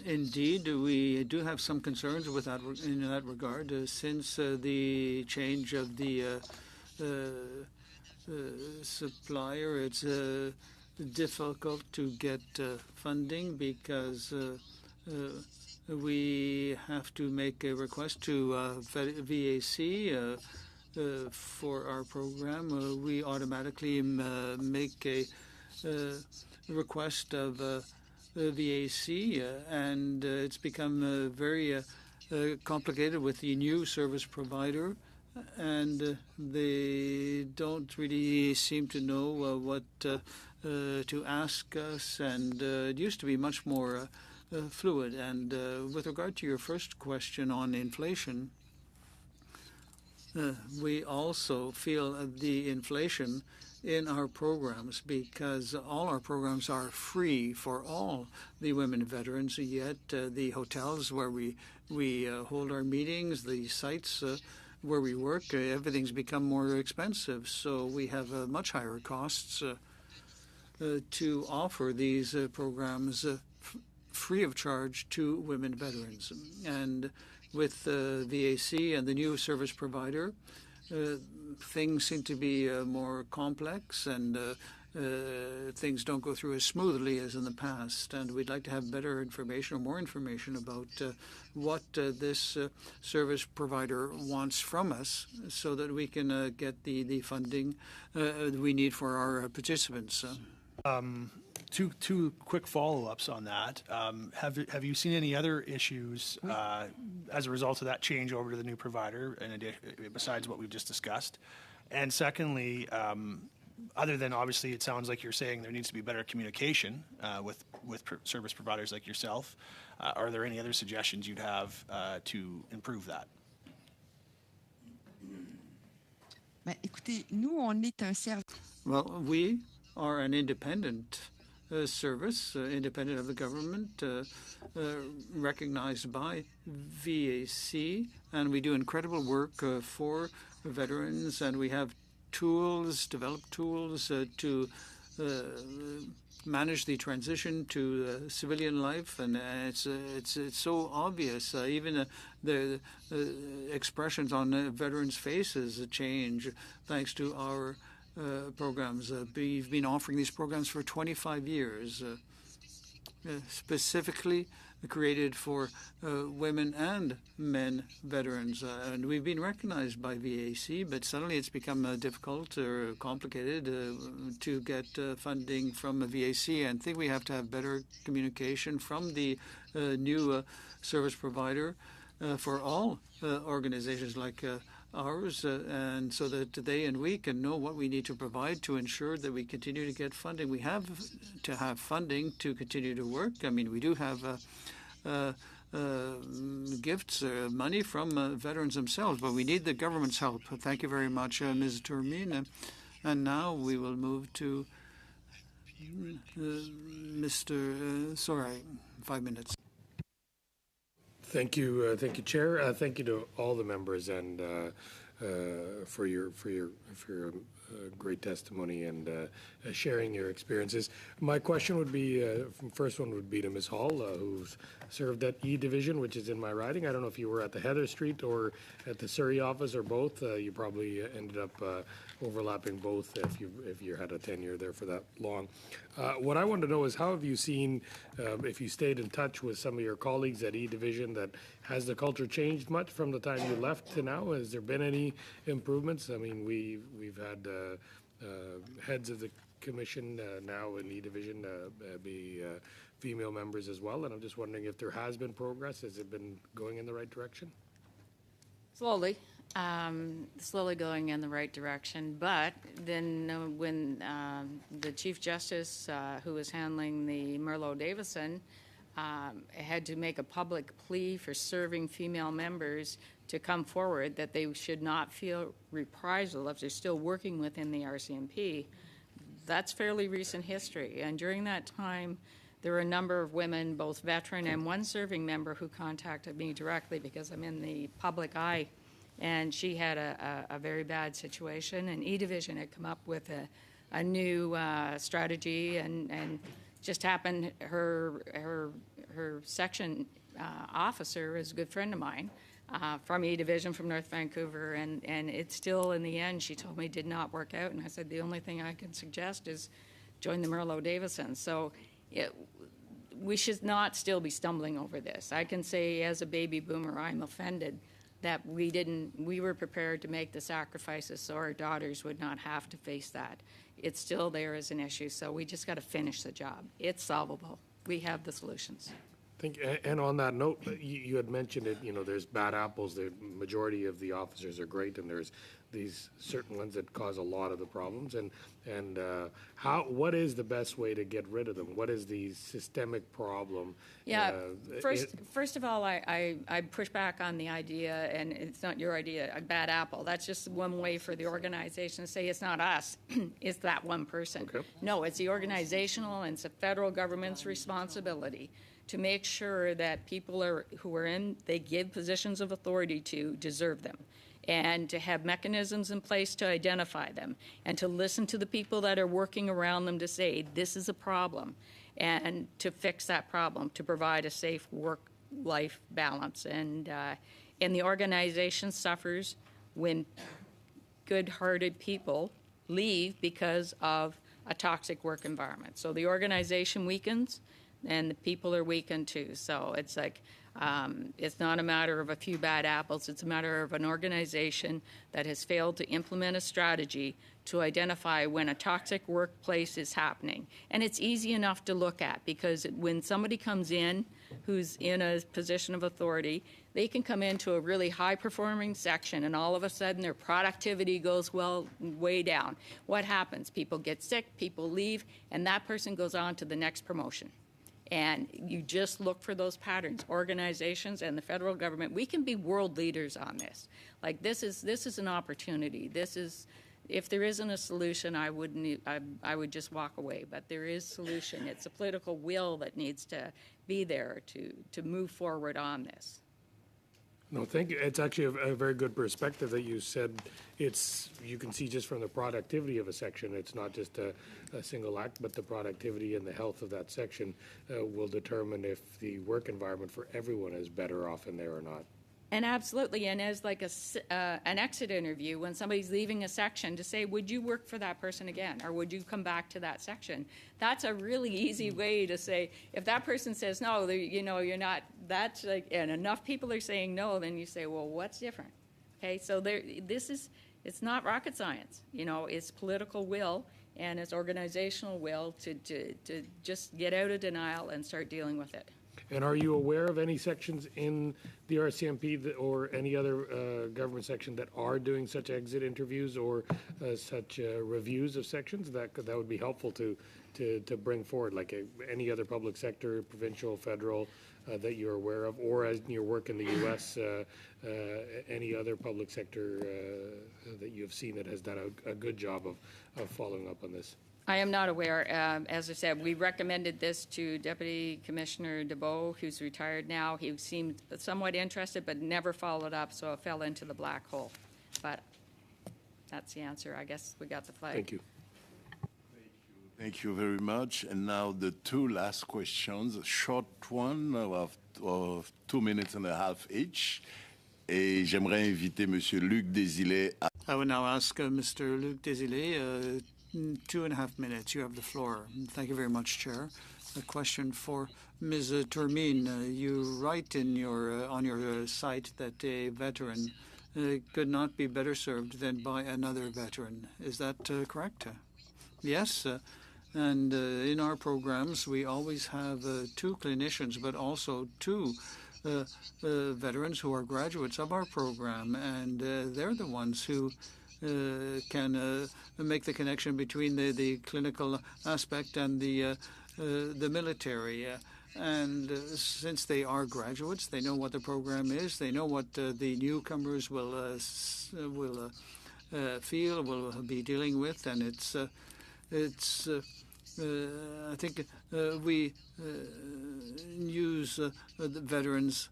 Indeed, we do have some concerns with that in that regard. Since the change of the supplier, it's difficult to get funding because we have to make a request to VAC for our program. We automatically make a request of VAC, and it's become very complicated with the new service provider, and they don't really seem to know what to ask us, and it used to be much more fluid. And with regard to your first question on inflation, we also feel the inflation in our programs because all our programs are free for all the women veterans, yet the hotels where we hold our meetings, the sites where we work, everything's become more expensive. So we have much higher costs to offer these programs free of charge to women veterans. And with VAC and the new service provider, things seem to be more complex, and things don't go through as smoothly as in the past. And we'd like to have better information or more information about what this service provider wants from us so that we can get the funding we need for our participants. Two quick follow-ups on that. Have you seen any other issues as a result of that change over to the new provider, besides what we've just discussed? And secondly, other than obviously it sounds like you're saying there needs to be better communication with service providers like yourself, are there any other suggestions you'd have to improve that? Well, we are an independent service, independent of the government, recognized by VAC, and we do incredible work for veterans, and we have developed tools to manage the transition to civilian life, and it's so obvious. Even the expressions on veterans' faces change thanks to our programs. We've been offering these programs for 25 years, specifically created for women and men veterans. And we've been recognized by VAC, but suddenly it's become difficult or complicated to get funding from VAC. And I think we have to have better communication from the new service provider for all organizations like ours, and so that they and we can know what we need to provide to ensure that we continue to get funding. We have to have funding to continue to work. I mean, we do have gifts, money from veterans themselves, but we need the government's help. Thank you very much, Ms. Termine. And now we will move to Mr. Soray, 5 minutes. Thank you, Chair. Thank you to all the members and for your great testimony and sharing your experiences. My question would be, first one would be to Ms. Hall, who's served at E Division, which is in my riding. I don't know if you were at the Heather Street or at the Surrey office or both. You probably ended up overlapping both if you had a tenure there for that long. What I want to know is how have you seen, if you stayed in touch with some of your colleagues at E Division, that has the culture changed much from the time you left to now? Has there been any improvements? I mean, we've had heads of the commission now in E Division be female members as well, and I'm just wondering if there has been progress. Has it been going in the right direction? Slowly. Slowly going in the right direction. But then when the Chief Justice, who was handling the Merlo-Davison, had to make a public plea for serving female members to come forward that they should not feel reprisal if they're still working within the RCMP, that's fairly recent history. And during that time, there were a number of women, both veteran and one serving member, who contacted me directly because I'm in the public eye. And she had a very bad situation, and E Division had come up with a new strategy, and just happened her section officer is a good friend of mine from E Division from North Vancouver, and it still, in the end, she told me did not work out, and I said the only thing I can suggest is join the Merlo-Davison. So we should not still be stumbling over this. I can say as a baby boomer, I'm offended that we were prepared to make the sacrifices so our daughters would not have to face that. It's still there as an issue, so we just got to finish the job. It's solvable. We have the solutions. And on that note, you had mentioned it, there's bad apples. The majority of the officers are great, and there's these certain ones that cause a lot of the problems. And what is the best way to get rid of them? What is the systemic problem? Yeah, first of all, I push back on the idea, and it's not your idea, a bad apple. That's just one way for the organization to say it's not us, it's that one person. Okay. No, it's the organizational and it's the federal government's responsibility to make sure that people they give positions of authority to deserve them, and to have mechanisms in place to identify them, and to listen to the people that are working around them to say, this is a problem, and to fix that problem, to provide a safe work-life balance. And the organization suffers when good-hearted people leave because of a toxic work environment. So the organization weakens, and the people are weakened too. So it's like, it's not a matter of a few bad apples. It's a matter of an organization that has failed to implement a strategy to identify when a toxic workplace is happening. And it's easy enough to look at, because when somebody comes in who's in a position of authority, they can come into a really high-performing section, and all of a sudden their productivity goes way down. What happens? People get sick, people leave, and that person goes on to the next promotion. And you just look for those patterns. Organizations and the federal government, we can be world leaders on this. Like, this is an opportunity. If there isn't a solution, I would just walk away. But there is solution. It's a political will that needs to be there to move forward on this. No, thank you. It's actually a very good perspective that you said. You can see just from the productivity of a section, it's not just a single act, but the productivity and the health of that section will determine if the work environment for everyone is better off in there or not. And absolutely, and as like an exit interview, when somebody's leaving a section, to say, would you work for that person again, or would you come back to that section? That's a really easy way to say, if that person says no, you're not, that's like, and enough people are saying no, then you say, well, what's different? Okay, so it's not rocket science, it's political will, and it's organizational will to just get out of denial and start dealing with it. And are you aware of any sections in the RCMP or any other government section that are doing such exit interviews or such reviews of sections? That would be helpful to bring forward, like any other public sector, provincial, federal, that you're aware of, or as in your work in the U.S., any other public sector that you have seen that has done a good job of following up on this? I am not aware. As I said, we recommended this to Deputy Commissioner DeBow, who's retired now. He seemed somewhat interested, but never followed up, so it fell into the black hole. But That's the answer. I guess we got the flag. Thank you. Thank you very much. And now the two last questions, a short one of 2 minutes and a half each. Et j'aimerais inviter Monsieur Luc Desilets à... I will now ask Mr. Luc Desilets, 2.5 minutes. You have the floor. Thank you very much, Chair. A question for Ms. Tourmine. You write in your on your site that a veteran could not be better served than by another veteran. Is that correct? Yes. And in our programs, we always have 2 clinicians, but also 2 veterans who are graduates of our program, and they're the ones who can make the connection between the clinical aspect and the military. And since they are graduates, they know what the program is. They know what the newcomers will feel, will be dealing with, and it's I think we use the veterans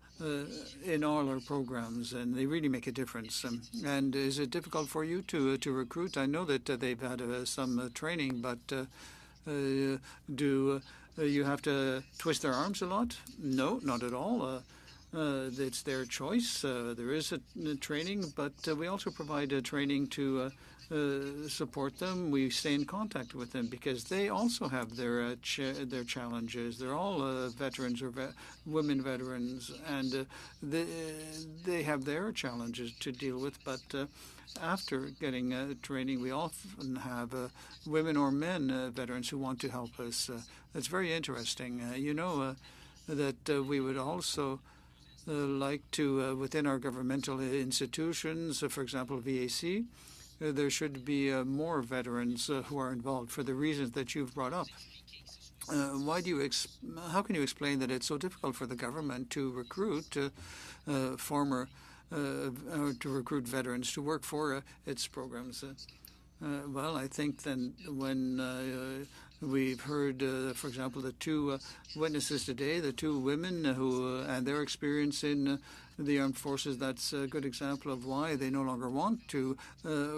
in all our programs, and they really make a difference. And is it difficult for you to recruit? I know that they've had some training, but do you have to twist their arms a lot? No, not at all. It's their choice. There is a training, but we also provide training to support them. We stay in contact with them because they also have their challenges. They're all veterans or women veterans, and they have their challenges to deal with. But after getting training, we often have women or men veterans who want to help us. It's very interesting. That we would also like to, within our governmental institutions, for example, VAC, there should be more veterans who are involved for the reasons that you've brought up. How can you explain that it's so difficult for the government to recruit or to recruit veterans to work for its programs? Well, I think then when we've heard, for example, the 2 witnesses today, the 2 women who and their experience in the armed forces, that's a good example of why they no longer want to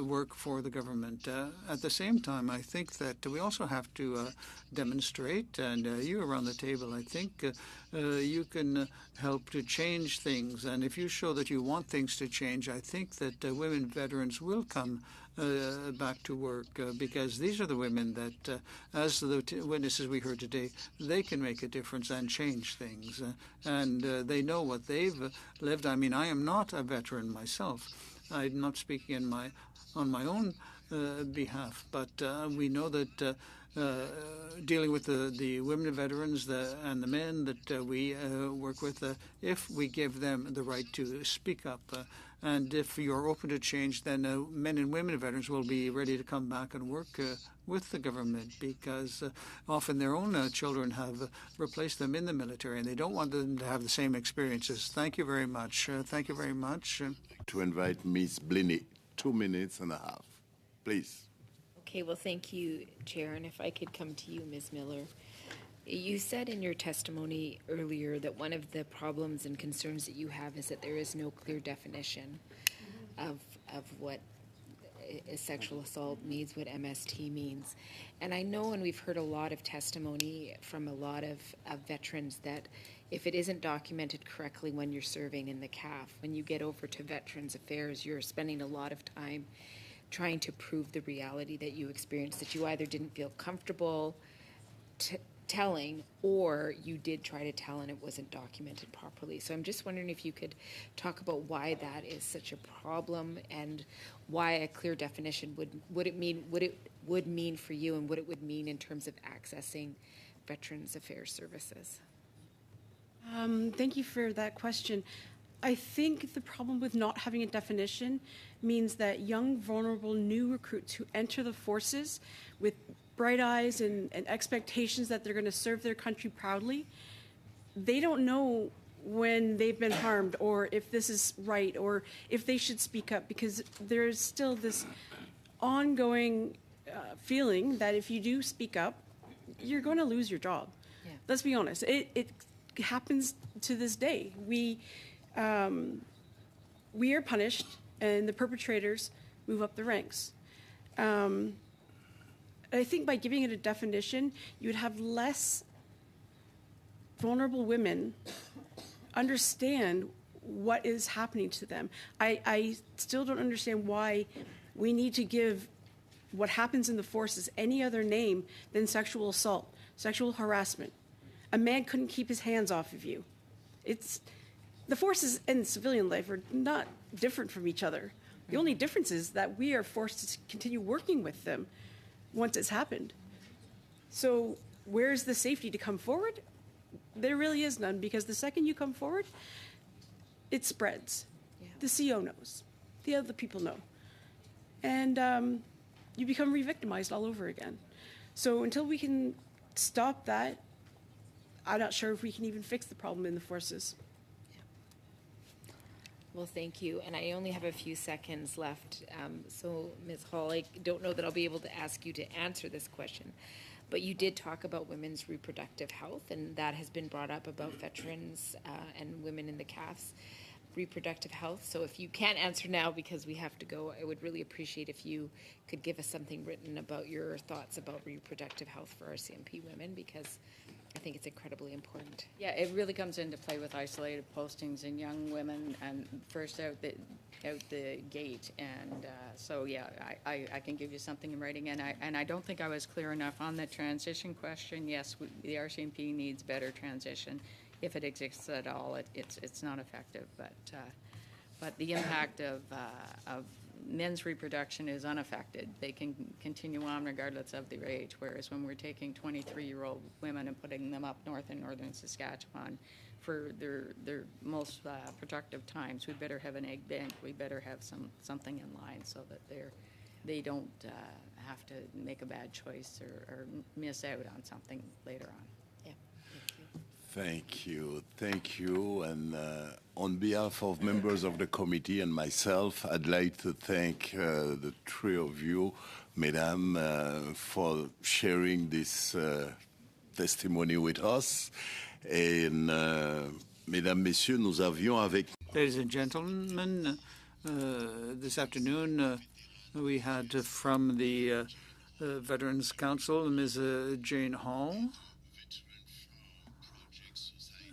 work for the government. At the same time, I think that we also have to demonstrate, and you around the table, I think you can help to change things. And if you show that you want things to change, I think that women veterans will come back to work because these are the women that, as the witnesses we heard today, they can make a difference and change things. And they know what they've lived. I mean, I am not a veteran myself. I'm not speaking on my own behalf, but we know that dealing with the women veterans and the men that we work with, if we give them the right to speak up, and if you're open to change, then men and women veterans will be ready to come back and work with the government because often their own children have replaced them in the military and they don't want them to have the same experiences. Thank you very much. Thank you very much. To invite Ms. Bliney, 2 minutes and a half, please. Okay, well, thank you, Chair. And if I could come to you, Ms. Miller. You said in your testimony earlier that one of the problems and concerns that you have is that there is no clear definition of what a sexual assault means, what MST means. And I know, and we've heard a lot of testimony from a lot of veterans, that if it isn't documented correctly when you're serving in the CAF, when you get over to Veterans Affairs, you're spending a lot of time trying to prove the reality that you experienced, that you either didn't feel comfortable telling, or you did try to tell and it wasn't documented properly. So I'm just wondering if you could talk about why that is such a problem and why a clear definition would mean for you and what it would mean in terms of accessing Veterans Affairs services. Thank you for that question. I think the problem with not having a definition means that young, vulnerable, new recruits who enter the forces with bright eyes and expectations that they're going to serve their country proudly, they don't know when they've been harmed or if this is right or if they should speak up, because there's still this ongoing feeling that if you do speak up, you're going to lose your job. Yeah. Let's be honest. It happens to this day. We are punished, and the perpetrators move up the ranks. I think by giving it a definition, you would have less vulnerable women understand what is happening to them. I still don't understand why we need to give what happens in the forces any other name than sexual assault, sexual harassment. A man couldn't keep his hands off of you. The forces and civilian life are not different from each other. The only difference is that we are forced to continue working with them once it's happened. So where's the safety to come forward? There really is none, because the second you come forward, it spreads. The CO knows. The other people know. And you become re-victimized all over again. So until we can stop that, I'm not sure if we can even fix the problem in the forces. Well, thank you. And I only have a few seconds left. So, Ms. Hall, I don't know that I'll be able to ask you to answer this question. But you did talk about women's reproductive health, and that has been brought up about veterans and women in the CAF's reproductive health. So if you can't answer now because we have to go, I would really appreciate if you could give us something written about your thoughts about reproductive health for RCMP women, because I think it's incredibly important. Yeah, it really comes into play with isolated postings and young women and first out the gate. And so, yeah, I can give you something in writing. And I don't think I was clear enough on the transition question. Yes, the RCMP needs better transition. If it exists at all, it's not effective. But the impact of men's reproduction is unaffected. They can continue on regardless of their age, whereas when we're taking 23-year-old women and putting them up north in northern Saskatchewan for their most productive times, we better have an egg bank. We better have something in line so that they don't have to make a bad choice or miss out on something later on. Thank you. Thank you. And on behalf of members of the committee and myself, I'd like to thank the three of you, Mesdames, for sharing this testimony with us. And Mesdames, Messieurs, nous avions avec... Ladies and gentlemen, this afternoon we had from the Veterans Council, Ms. Jane Hall,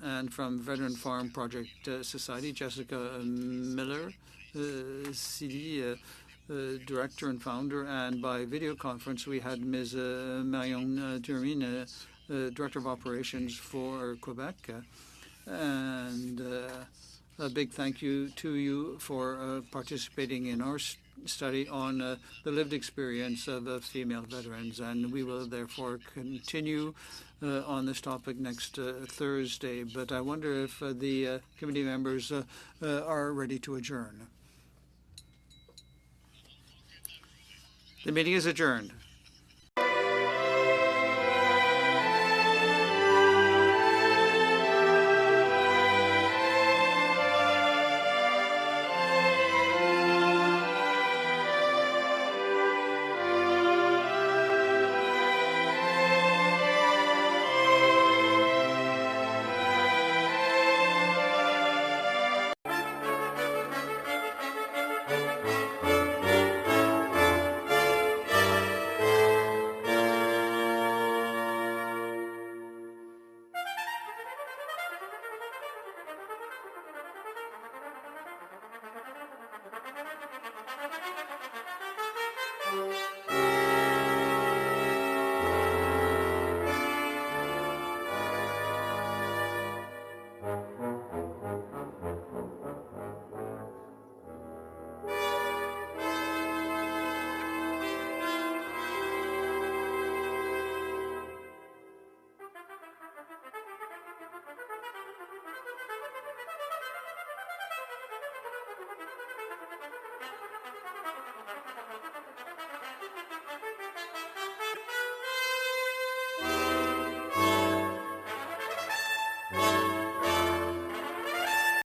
and from Veteran Farm Project Society, Jessica Miller, CD Director and Founder, and by video conference we had Ms. Marion Turin, Director of Operations for Quebec. And a big thank you to you for participating in our study on the lived experience of female veterans, and we will therefore continue on this topic next Thursday. But I wonder if the committee members are ready to adjourn. The meeting is adjourned.